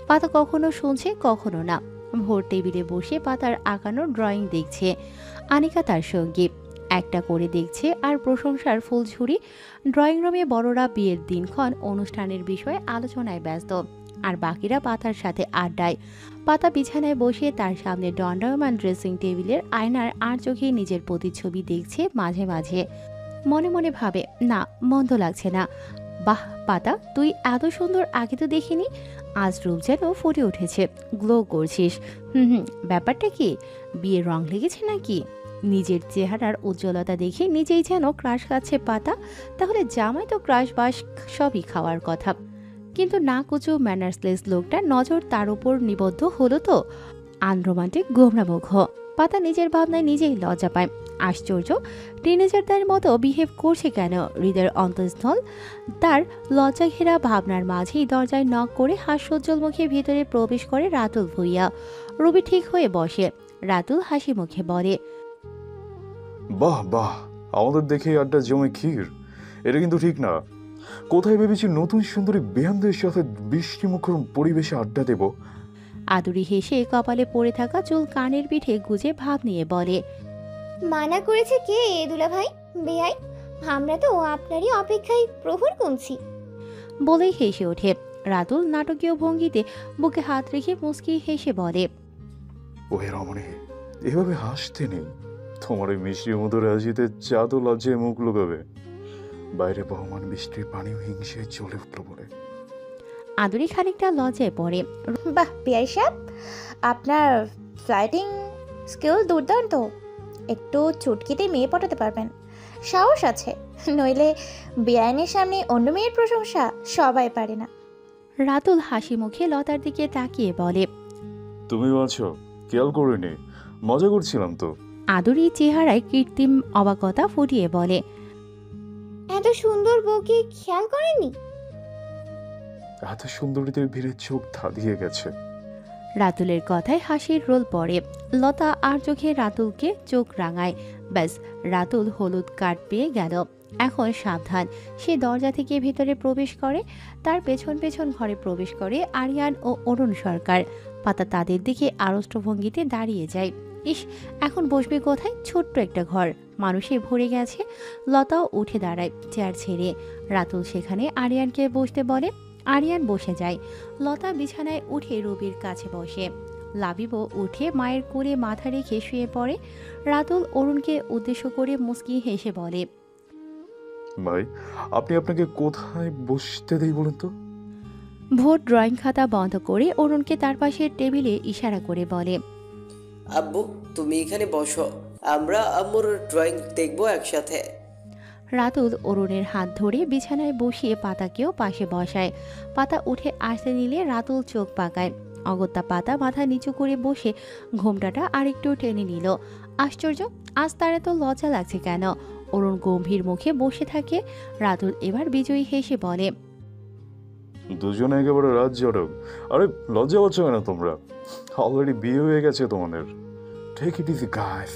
পাতা কখনো শুনছে, কখনো না। ভোর টেবিলে বসে পাতার আঁকানো ড্রয়িং দেখছে। আনিকা তার সঙ্গী, একটা করে দেখছে আর প্রশংসার ফুলঝুরি। ড্রয়িং রুমে বড়রা বিয়ের দিনক্ষণ অনুষ্ঠানের বিষয়ে আলোচনায় ব্যস্ত, আর বাকিরা পাতার সাথে আড্ডায়। পাতা বিছানায় বসে তার সামনে দণ্ডায়মান ড্রেসিং টেবিলের আয়নার আর চোখে নিজের প্রতিচ্ছবি দেখছে। মাঝে মাঝে মনে মনে ভাবে, না, মন্দ লাগছে না। বাহ পাতা, তুই এত সুন্দর আগে তো দেখিনি। আজ রূপ যেন ফুটে উঠেছে, গ্লো করছিস। ব্যাপারটা কি? বিয়ের রং লেগেছে নাকি? নিজের চেহারার উজ্জ্বলতা দেখে নিজেই যেন ক্রাশ খাচ্ছে পাতা। তাহলে জামাই তো ক্রাশ বাস সবই খাওয়ার কথা, কিন্তু না কুচু ম্যানার্সলেস লোকটা নজর তার উপর নিবদ্ধ হলো তো। আনরোমান্টিক গোমরামুখ। পাতা নিজের ভাবনায় নিজেই লজ্জা পায়। আশ্চর্য, টিনেজারদের মতো বিহেভ করছে কেন? হৃদয়ের অন্তঃস্থল তার লজ্জা ঘেরা ভাবনার মাঝেই দরজায় নক করে হাস্যোজ্জ্বল মুখে ভেতরে প্রবেশ করে রাতুল ভুইয়া। রবি ঠিক হয়ে বসে। রাতুল হাসি মুখে বলে, বাহ বাহ, আমাদের দেখে আড্ডা জমে ক্ষীর। এটা কিন্তু ঠিক না। কোথায় ভেবেছি নতুন সুন্দরী বেয়ানদের সাথে বৃষ্টিমুখর পরিবেশে আড্ডা দেব। আদুরি হেসে কপালে পড়ে থাকা চুল কানের পিঠে গুজে ভাব নিয়ে বলে, মানা করেছে কে দুলা ভাই? বেয়াই, আমরা তো আপনারই অপেক্ষায় প্রহর গুনছি। বলেই হেসে ওঠে। রাতুল নাটকীয় ভঙ্গিতে বুকে হাত রেখে মুচকি হেসে বলে, ওহে রমণী, এভাবে হাসতে নেই। তোমার ওই মিষ্টি মধুর হাসিতে চাঁদও লজ্জায় মুখ লুকাবে। বাইরে বহমান বৃষ্টির পানিও হিংসে চলে উঠল বলে। আদুরি খানিকটা লজ্জায় পড়ে। বাহ বেয়াই সাহেব, আপনার ফ্লাইটিং স্কিল দুর্দান্ত। একটু চুটকিতে মেয়ে পটাতে পারবেন, সাহস আছে। নইলে বেআইনের সামনে অন্য মেয়ের প্রশংসা সবাই পারে না। রাতুল হাসি মুখে লতার দিকে তাকিয়ে বলে, তুমি আছো? খেয়াল করিনি, মজা করছিলাম তো। আদুরি চেহারায় কৃত্রিম অবাকতা ফুটিয়ে বলে, এত সুন্দর বউকে খেয়াল করেননি? এত সুন্দরীদের ভিড়ে চোখ ধাঁধিয়ে গেছে। রাতুলের কথায় হাসির রোল পড়ে। লতা আর চোখে রাতুলকে চোখ রাঙায়। ব্যাস, রাতুল হলুদ কার্ড পেয়ে গেল। এখন সাবধান। সে দরজা থেকে ভেতরে প্রবেশ করে। তার পেছন পেছন ঘরে প্রবেশ করে আরিয়ান ও অরুণ সরকার। পাতা তাদের দিকে আড়ষ্ট ভঙ্গিতে দাঁড়িয়ে যায়। ইস, এখন বসবে কোথায়? ছোট্ট একটা ঘর, মানুষে ভরে গেছে। লতাও উঠে দাঁড়ায় চেয়ার ছেড়ে। রাতুল সেখানে আরিয়ানকে বসতে বলে। আরিয়ান বসে যায়। লতা বিছানায় উঠে রবির কাছে বসে। লাবিবও উঠে মায়ের কোলে মাথা রেখে শুয়ে পড়ে। রাতুল অরুণকে উদ্দেশ্য করে মুচকি হেসে বলে, ভাই, আপনি আপনাকে কোথায় বসতে দেই বলুন তো? ভোর ড্রয়িং খাতা বন্ধ করে অরুণকে তার পাশের টেবিলে ইশারা করে বলে, আব্বু তুমি এখানে বসো, আমরা আম্মুর ড্রয়িং দেখবো একসাথে। রাতুল অরুণের হাত ধরে বিছানায় বসিয়ে পাতাকেও পাশে বসায়। পাতা উঠে আসতে নিলে রাতুল চোখ পাকায়। অগত্যা পাতা মাথা নিচু করে বসে ঘোমটাটা আরেকটু টেনে নিল। আশ্চর্য, আজ তার এত লজ্জা লাগছে কেন? অরুণ গম্ভীর মুখে বসে থাকে। রাতুল এবার বিজয়ী হেসে বলে, দুজনে একেবারে রাত জড়ক। আরে লজ্জা পাচ্ছ কেন তোমরা? অলরেডি বিয়ে হয়ে গেছে তোমাদের। Take it easy guys.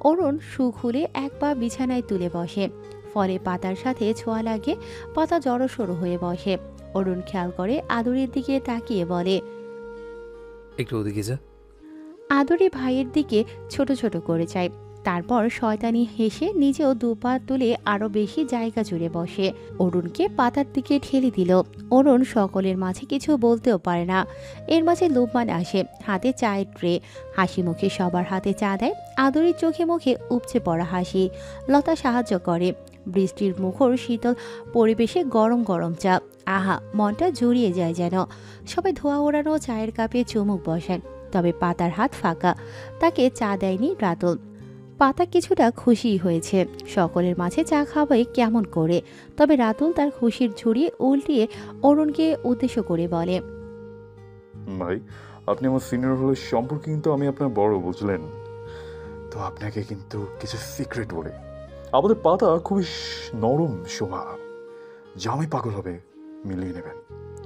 Arun shoe খুলে এক পা বিছানায় তুলে বসে। ফলে পাতার সাথে ছোঁয়া লাগে। পাতা জড়সড় হয়ে বসে। অরুণ খেয়াল করে আদুরির দিকে তাকিয়ে বলে, একটু ওদিকে যা। আদুরি ভাইয়ের দিকে ছোট ছোট করে চায়। তারপর শয়তানি হেসে নিজেও দুপা তুলে আরো বেশি জায়গা জুড়ে বসে। অরুণকে পাতার দিকে ঠেলে দিল। অরুণ সকলের মাঝে কিছু বলতেও পারে না। এর মাঝে লোকমান আসে, হাতে চায়ের ট্রে। হাসি মুখে সবার হাতে চা দেয়। আদুরির চোখে মুখে উপচে পড়া হাসি। লতা সাহায্য করে। বৃষ্টির মুখর শীতল পরিবেশে গরম গরম চা। আহা, মনটা জুড়িয়ে যায় যেন। সবাই ধোয়া ওড়ানো চায়ের কাপে চুমুক বসায়। তবে পাতার হাত ফাঁকা। তাকে চা দেয়নি রাতুল। পাতা কিছুটা খুশি হয়েছে। সকলের মাঝে চা খাবে কেমন করে। তবে রাতুল তার খুশির ঝুড়ি উল্টিয়ে অরুণকে উদ্দেশ্য করে বলে, ভাই, আপনি আমার সিনিয়র হলে সম্পর্কে কিন্তু আমি আপনার বড়, বুঝলেন তো? আপনাকে কিন্তু কিছু সিক্রেট বলে, আমাদের পাতা খুবই নরম স্বভাব। জামাই পাগল হবে, মিলিয়ে নেবেন।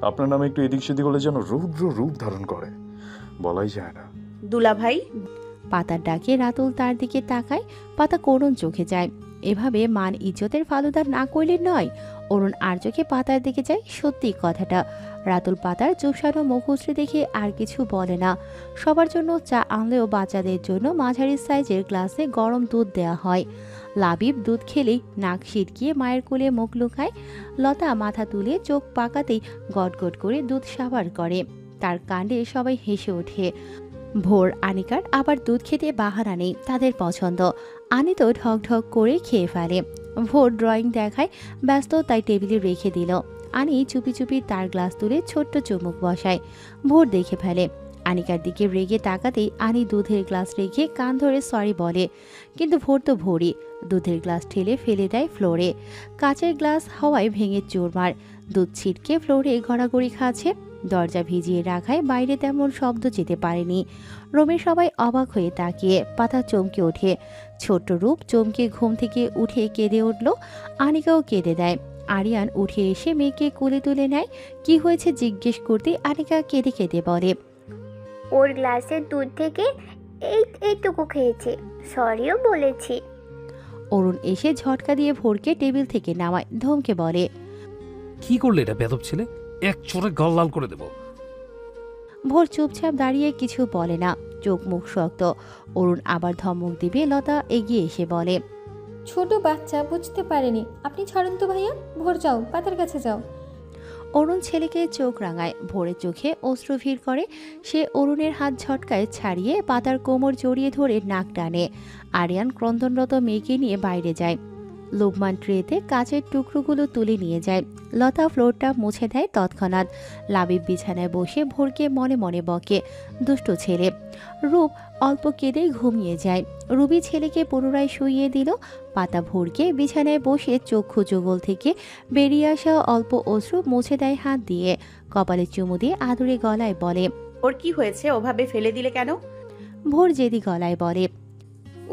আপনার নামে একটু এদিক সেদিক হলে যেন রৌদ্র রূপ ধারণ করে, বলাই যায় না। দুলা ভাই। পাতার ডাকে রাতুল তার দিকে তাকায়। পাতা করুণ চোখে যায়। এভাবে মান ইজ্জতের ফালুদা না করলে নয়। অরুণ আর চোখে পাতার দিকে যায়। সত্যি কথাটা। রাতুল পাতার চুপসানো মুখশ্রী দেখে আর কিছু বলে না। সবার জন্য চা আনলেও বাচ্চাদের জন্য মাঝারি সাইজের গ্লাসে গরম দুধ দেয়া হয়। লাবিব দুধ খেলেই নাক সিটকিয়ে মায়ের কোলে মুখ লুকায়। লতা মাথা তুলে চোখ পাকাতেই গটগট করে দুধ সাবার করে। তার কাণ্ডে সবাই হেসে ওঠে। ভোর আনিকার আবার দুধ খেতে বাহানা নেই, তাদের পছন্দ। আনি তো ঢক ঢক করে খেয়ে ফেলে। ভোর ড্রয়িং দেখায় ব্যস্ত, তাই টেবিলে রেখে দিল। আনি চুপি চুপি তার গ্লাস তুলে ছোট্ট চুমুক বসায়। ভোর দেখে ফেলে। আনিকার দিকে রেগে তাকাতেই আনি দুধের গ্লাস রেখে কান ধরে সরি বলে, কিন্তু ভোর তো ভোরই। দুধের গ্লাস ঠেলে ফেলে দেয় ফ্লোরে। কাচের গ্লাস হওয়ায় ভেঙে চুরমার। দুধ ছিটকে ফ্লোরে গড়াগড়ি খাচ্ছে। দরজা ভিজিয়ে রাখায় বাইরে তেমন শব্দ যেতে পারেনি। রোমে সবাই অবাক হয়ে তাকিয়ে। পাতা চমকে ওঠে। ছোট্ট রূপ চমকে ঘুম থেকে উঠে কেঁদে উঠল। আনিকাও কেঁদে দেয়। আরিয়ান উঠে এসে মেয়েকে কোলে তুলে নেয়। কি হয়েছে জিজ্ঞেস করতে আনিকা কেঁদে কেঁদে বলে, ওর গ্লাসের দুধ থেকে এইটুকু খেয়েছে, সরিও বলেছি। অরুণ এসে ঝটকা দিয়ে ভোরকে টেবিল থেকে নামায়। ধমকে বলে, কি করলে এটা বেদব ছেলে, এক চোরে গল লাল করে দেব। ভোর চুপচাপ দাঁড়িয়ে কিছু বলে না, চোখ মুখ শক্ত। অরুণ আবার ধমক দিবে। লতা এগিয়ে এসে বলে, ছোট বাচ্চা বুঝতে পারেনি, আপনি ছাড়ুন তো ভাইয়া। ভোর যাও, পাতার কাছে যাও। অরুণ ছেলেকে চোখ রাঙায়। ভোরের চোখে অশ্রু ভিড় করে। সে অরুণের হাত ঝটকায় ছাড়িয়ে পাতার কোমর জড়িয়ে ধরে নাক টানে। আরিয়ান ক্রন্দনরত মেয়েকে নিয়ে বাইরে যায়। লোকমান ট্রেতে কাচের টুকরোগুলো তুলে নিয়ে যায়। লতা ফ্লোরটা মুছে দেয় তৎক্ষণাৎ। লাবিব বিছানায় বসে ভোরকে মনে মনে বকে, দুষ্ট ছেলে। রূপ অল্প কেঁদেই ঘুমিয়ে যায়। রুবি ছেলেকে পুনরায় শুইয়ে দিল। পাতা ভোরকে বিছানায় বসে চক্ষু যুগল থেকে বেরিয়ে আসা অল্প অশ্রু মুছে দেয় হাত দিয়ে। কপালে চুমু দিয়ে আদুরে গলায় বলে, ওর কি হয়েছে, ওভাবে ফেলে দিলে কেন? ভোর জেদি গলায় বলে,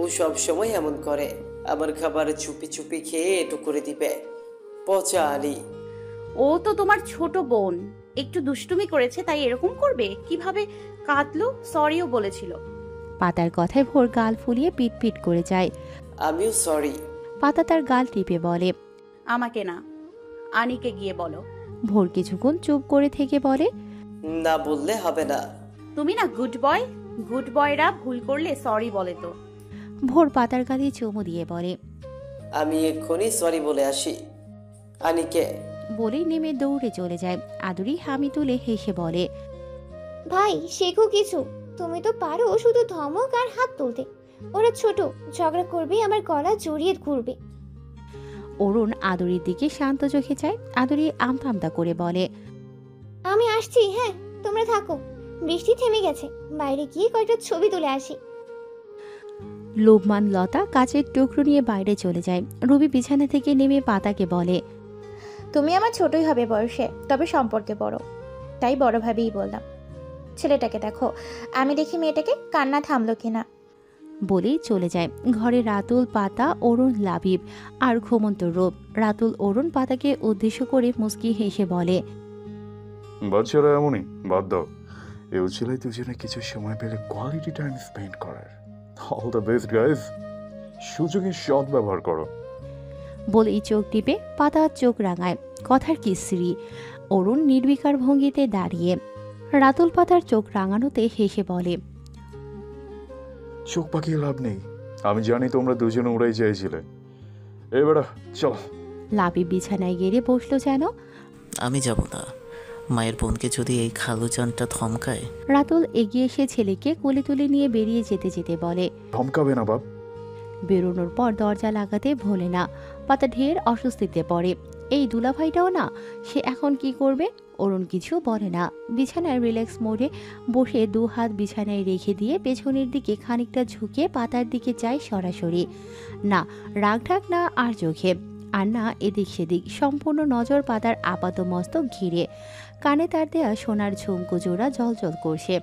ও সব সময় এমন করে, আমার খাবার চুপি চুপি খেয়ে এটু করে দিবে, পচা আলি। ও তো তোমার ছোট বোন, একটু দুষ্টুমি করেছে তাই এরকম করবে? কিভাবে কাঁদলো, সরিও বলেছিল। পাতার কথায় ভোর গাল ফুলিয়ে পিট পিট করে যায়। আমিও সরি। পাতা তার গাল টিপে বলে, আমাকে না, আনিকে গিয়ে বলো। ভোর কিছুক্ষণ চুপ করে থেকে বলে, না বললে হবে না। তুমি না গুড বয়, গুড বয়রা ভুল করলে সরি বলে তো। ভোর পাতার গালে চুমু দিয়ে বলে, আমি এক্ষুনি সরি বলে আসি। আনিকে বলেই নেমে দৌড়ে চলে যায়। আদুরি হামি তুলে হেসে বলে, ভাই শেখো কিছু, তুমি তো পারো শুধু ধমক আর হাত তুলতে। ওরা ছোট, ঝগড়া করবে, আমার গলা জড়িয়ে ঘুরবে। অরুণ আদুরির দিকে শান্ত চোখে চায়। আদুরি আমতা আমতা করে বলে, আমি আসছি, হ্যাঁ তোমরা থাকো, বৃষ্টি থেমে গেছে, বাইরে গিয়ে কয়েকটা ছবি তুলে আসি। লোভমান লতা কাচের টুকরো নিয়ে বাইরে চলে যায়। রবি বিছানা থেকে নেমে পাতাকে বলে, তুমি আমার ছোটই হবে বয়সে, তবে সম্পর্কে বড়, তাই বড় ভাবেই বললাম। ছেলেটাকে দেখো, আমি দেখি মেয়েটাকে কান্না থামলো কিনা। বলেই চলে যায়। ঘরে রাতুল, পাতা, অরুণ, লাবিব আর ঘুমন্ত রূপ। রাতুল অরুণ পাতাকে উদ্দেশ্য করে মুস্কি হেসে বলে, বাচ্চারা এমনই, বাদ দাও। এ উচিলাই দুজনে কিছু সময় পেলে কোয়ালিটি টাইম স্পেন্ড করার। অল দ্য বেস্ট গাইজ, সুযোগের সৎ ব্যবহার করো। বলেই চোখ টিপে পাতা চোখ রাঙায়। কথার কি শ্রী। অরুণ নির্বিকার ভঙ্গিতে দাঁড়িয়ে। রাতুল পাতার চোখ রাঙানোতে হেসে বলে, চোখ পাকিয়ে লাভ নেই, আমি জানি তোমরা দুজনে উড়াই চাইছিলে। এবারে চল। লাবিব বিছানায় গেড়ে বসলো যেন। আমি যাব না, মায়ের বোনকে যদি এই খালুজানটা ধমকায়। রাতুল এগিয়ে এসে ছেলেকে কোলে তুলে নিয়ে বেরিয়ে যেতে যেতে বলে, ধমকাবে না বাপ। বেরোনোর পর দরজা লাগাতে ভোলে না। পাতা ঢের অস্বস্তিতে পড়ে। এই দুলাভাইটাও না, সে এখন কি করবে? অরুণ কিছু বলে না। বিছানায় রিল্যাক্স মোডে বসে দু হাত বিছানায় রেখে দিয়ে পেছনের দিকে খানিকটা ঝুঁকে পাতার দিকে যায় সরাসরি। না রাগ ঢাক, না আর চোখে, আর না এদিক সেদিক। সম্পূর্ণ নজর পাতার আপাত মস্তক ঘিরে। কানে তার দেয়া সোনার ঝুমকো জোড়া জলজল করছে।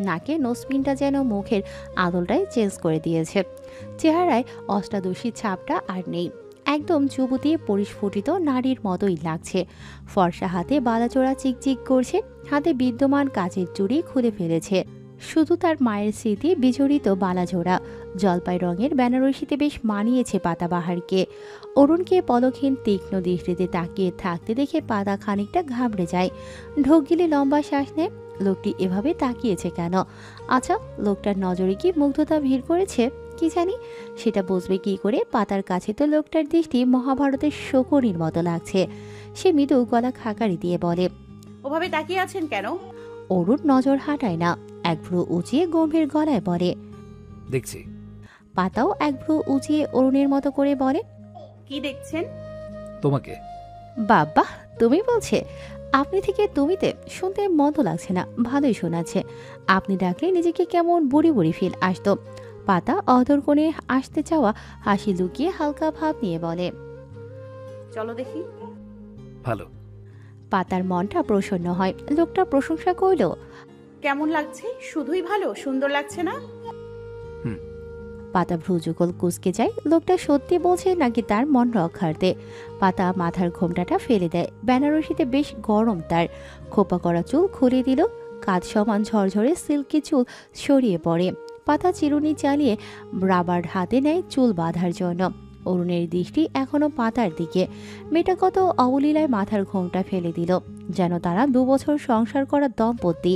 নাকে নোসপিনটা যেন মুখের আদলটাই চেঞ্জ করে দিয়েছে। চেহারায় অষ্টাদশী ছাপটা আর নেই। একদম যুবতী পরিস্ফুটিত নারীর মতোই লাগছে। ফর্সা হাতে বালাচোরা চিকচিক করছে, হাতে বিদ্যমান কাচের চুড়ি খুলে ফেলেছে। শুধু তার মায়ের স্মৃতি বিজড়িত বালাজোড়া। জলপাই রঙের বেনারসিতে বেশ মানিয়েছে পাতাবাহারকে। অরুণকে পলকহীন তীক্ষ্ণ দৃষ্টিতে তাকিয়ে থাকতে দেখে পাতা খানিকটা ঘাবড়ে যায়। ঢোক গিলে লম্বা শ্বাস নেয়। লোকটি এভাবে তাকিয়েছে কেন? আচ্ছা, লোকটার নজরে কি মুগ্ধতা ভিড় করেছে? কি জানি, সেটা বুঝবে কি করে? পাতার কাছে তো লোকটার দৃষ্টি মহাভারতের শকুনির মতো লাগছে। সে মৃদু গলা খাকারি দিয়ে বলে, ওভাবে তাকিয়ে আছেন কেন? অরুণ নজর হাঁটায় না, এক ভ্রু উঁচিয়ে গম্ভীর গলায় বলে, দেখছি। পাতাও এক ভ্রু উঁচিয়ে অরুণের মতো করে বলে, কি দেখছেন? তোমাকে। বাবা, তুমি বলছে? আপনি থেকে তুমিতে শুনতে মন্দ লাগছে না, ভালোই শোনাচ্ছে। আপনি ডাকলে নিজেকে কেমন বুড়ি বুড়ি ফিল আসতো। পাতা অধর কোণে আসতে চাওয়া হাসি লুকিয়ে হালকা ভাব নিয়ে বলে, চলো দেখি। ভালো। পাতার মনটা প্রসন্ন হয়। লোকটা প্রশংসা করল, কেমন লাগছে? শুধুই ভালো, সুন্দর লাগছে না? পাতা ভ্রুযুগল কুঁচকে যায়। লোকটা সত্যি বলছে নাকি তার মন রক্ষার্থে? পাতা মাথার ঘোমটাটা ফেলে দেয়। বেনারসিতে বেশ গরম তার। খোপা করা চুল খুলে দিল। কাঁধ সমান ঝরঝরে সিল্কি চুল সরিয়ে পড়ে। পাতা চিরুনি চালিয়ে রাবার হাতে নেয় চুল বাঁধার জন্য। অরুণের দৃষ্টি এখনো পাতার দিকে। মেয়েটা কত অবলীলায় মাথার ঘোমটা ফেলে দিল, যেন তারা 2 বছর সংসার করা দম্পতি।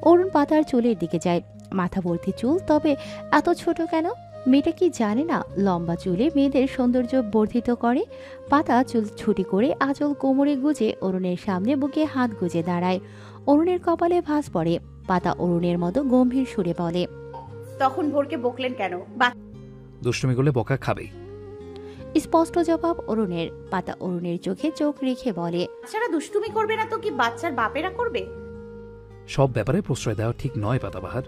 অরুণ পাতার চুলের দিকে যায়। মাথা ভর্তি চুল, তবে এত ছোট কেন? মেয়েটা কি জানে না লম্বা চুলে মেয়েদের সৌন্দর্য বর্ধিত করে? পাতা চুল ছুটি করে আঁচল কোমরে গুজে অরুণের সামনে বুকে হাত গুজে দাঁড়ায়। অরুণের কপালে ভাঁজ পড়ে। পাতা অরুণের মতো গম্ভীর সুরে বলে, তখন ভোরকে বকলেন কেন? দুষ্টুমি করলে বকা খাবেই। স্পষ্ট জবাব অরুণের। পাতা অরুণের চোখে চোখ রেখে বলে, বাচ্চারা দুষ্টুমি করবে না তো কি বাচ্চার বাপেরা করবে? সব ব্যাপারে প্রশ্রয় দেওয়া ঠিক নয় পাতাবাহার।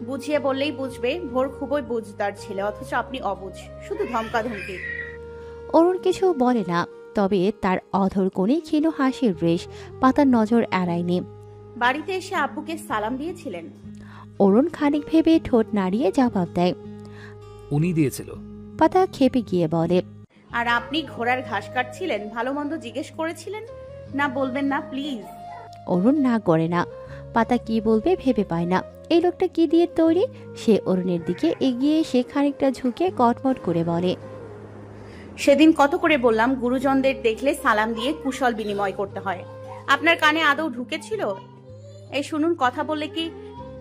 বুঝিয়ে বললেই বুঝবে। ভোর খুবই বুঝদার ছেলে, অথচ আপনি অবুঝ, শুধু ধমকাধমকি। অরুণ কিছু বলে না, তবে তার অধর কোণে ক্ষীণ হাসির রেশ পাতার নজর এড়ায়নি। বাড়িতে এসে আব্বুকে সালাম দিয়েছিলেন? অরুণ খানিক ভেবে ঠোঁট নাড়িয়ে জবাব দেয়, উনি দিয়েছিল। পাতা খেপে গিয়ে বলে, আর আপনি ঘোড়ার ঘাস কাটছিলেন, ভালো মন্দ জিজ্ঞেস করেছিলেন না? বলবেন না প্লিজ? অরুণ না করে না। পাতা কি বলবে ভেবে পায় না। এই লোকটা কি দিয়ে তৈরি? সে অরুণের দিকে এগিয়ে এসে খানিকটা ঝুঁকে কটমট করে বলে, সেদিন কত করে বললাম গুরুজনদের দেখলে সালাম দিয়ে কুশল বিনিময় করতে হয়। আপনার কানে আদৌ ঢুকেছিল? এই শুনুন, কথা বললে কি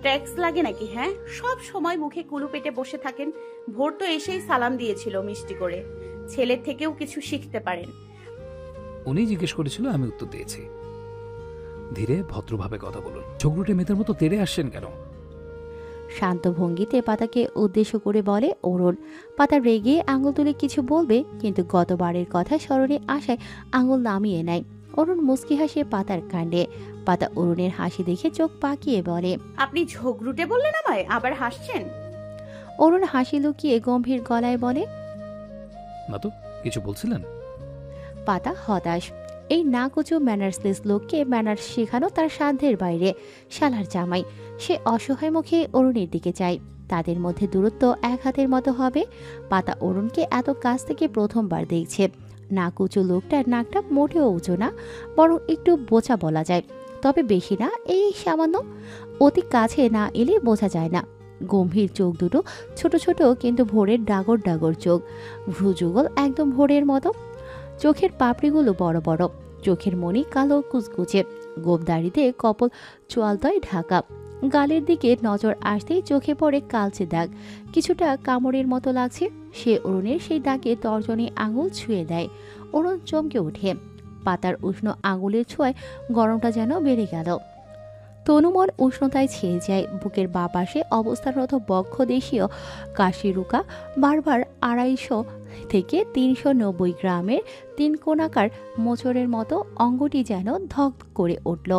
ট্যাক্স লাগে নাকি? হ্যাঁ, সব সময় মুখে কুলু পেটে বসে থাকেন। ভোর তো এসেই সালাম দিয়েছিল মিষ্টি করে। ছেলের থেকেও কিছু শিখতে পারেন। উনি জিজ্ঞেস করেছিল, আমি উত্তর দিয়েছি। ধীরে ভদ্রভাবে কথা বলুন। ঝগড়ুটে মেয়েদের মতো তেড়ে আসছেন কেন? শান্ত ভঙ্গিতে পাতাকে উদ্দেশ্য করে বলে অরুণ। পাতা রেগে আঙুল তুলে কিছু বলবে, কিন্তু গতবারের কথা স্মরণে আসায় আঙুল নামিয়ে নেয়। অরুণ মুচকি হাসে পাতার কাণ্ডে। পাতা অরুণের হাসি দেখে চোখ পাকিয়ে বলে, আপনি ঝগড়ুটে বললেন আমায়, আবার হাসছেন? অরুণ হাসি লুকিয়ে গম্ভীর গলায় বলে, না তো, কিছু বলছিলেন? পাতা হতাশ। এই নাকুচু ম্যানার্সলেস লোককে ম্যানার্স শেখানো তার সাধ্যের বাইরে। শালার জামাই। সে অসহায় মুখে অরুণের দিকে চায়। তাদের মধ্যে দূরত্ব এক হাতের মতো হবে। পাতা অরুণকে এত কাছ থেকে প্রথমবার দেখছে। নাকুচু লোকটার নাকটা মোটেও উঁচু না, বরং একটু বোচা বলা যায়, তবে বেশি না, এই সামান্য। অতি কাছে না এলে বোঝা যায় না। গম্ভীর চোখ দুটো ছোট ছোট, কিন্তু ভোরের ডাগর ডাগর চোখ। ভ্রুযুগল একদম ভোরের মতো। চোখের পাপড়িগুলো বড় বড়। চোখের মণি কালো কুচকুচে। গোপদাড়িতে কপল চোয়ালদয় ঢাকা। গালের দিকে নজর আসতেই চোখে পড়ে কালচে দাগ, কিছুটা কামড়ের মতো লাগছে। সে অরুণের সেই দাগে তর্জনী আঙুল ছুঁয়ে দেয়। অরুণ চমকে ওঠে। পাতার উষ্ণ আঙুলের ছোঁয়ায় গরমটা যেন বেড়ে গেল। তনুমন উষ্ণতায় ছেয়ে যায়। বুকের বাঁ পাশে অবস্থানরত বক্ষ দেশীয় কাশিরুকা বারবার 250 থেকে 390 গ্রামের 3 কোণাকার মোচরের মতো অঙ্গটি যেন ধক করে উঠল।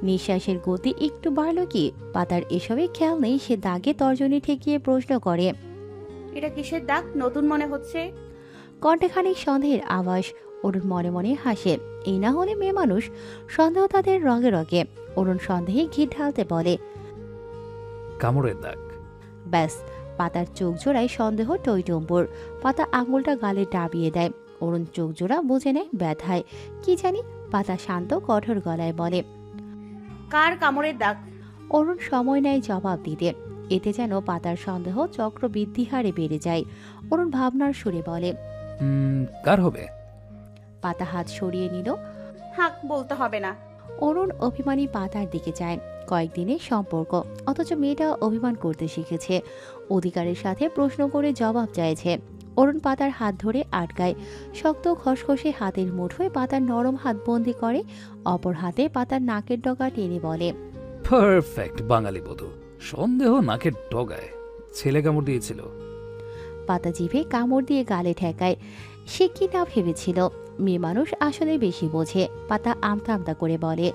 নিঃশ্বাসের গতি একটু বাড়ল কি? পাতার এসবে খেয়াল নেই। সে দাগে তর্জনী ঠেকিয়ে প্রশ্ন করে, এটা কিসের দাগ? নতুন মনে হচ্ছে। কণ্ঠে খানিক সন্দেহের আভাস। অরুণ মনে মনে হাসে। এই না হলে মেয়ে মানুষ, সন্দেহ তাদের রগে রগে। অরুণ সন্দেহে ঘি ঢালতে বলে, কামড়ের দাগ। ব্যাস, পাতার চোখ জোড়ায় সন্দেহ টইটম্বুর। পাতা আঙুলটা গালে ডাবিয়ে দেয়। অরুণ চোখ জোড়া বুঝে নেয় ব্যথায়। কি জানি। পাতা শান্ত কঠোর গলায় বলে, কার কামড়ের দাগ? অরুণ সময় নেয় জবাব দিতে। এতে যেন পাতার সন্দেহ চক্র বৃদ্ধি হারে বেড়ে যায়। অরুণ ভাবনার সুরে বলে, কার হবে? পাতা হাত সরিয়ে নিল। হাক বলতে হবে না। অরুণ অভিমানী পাতার দিকে যায়। কয়েকদিনের সম্পর্ক, অথচ মেয়েটা অভিমান করতে শিখেছে। অধিকারের সাথে প্রশ্ন করে জবাব চাইছে। অরুণ পাতার হাত ধরে আটকায়। শক্ত খসখসে হাতের মুঠোয় পাতার নরম হাত বন্দি করে। অপর হাতে পাতার নাকের ডগা টেনে বলে, পারফেক্ট বাঙালি বধূ। সন্দেহ নাকের ডগায়। ছেলে কামড় দিয়েছিল। পাতা জিভে কামড় দিয়ে গালে ঠেকায়। সে কি না ভেবেছিল। মেয়ে মানুষ আসলে বেশি বোঝে। পাতা আমতা আমতা করে বলে,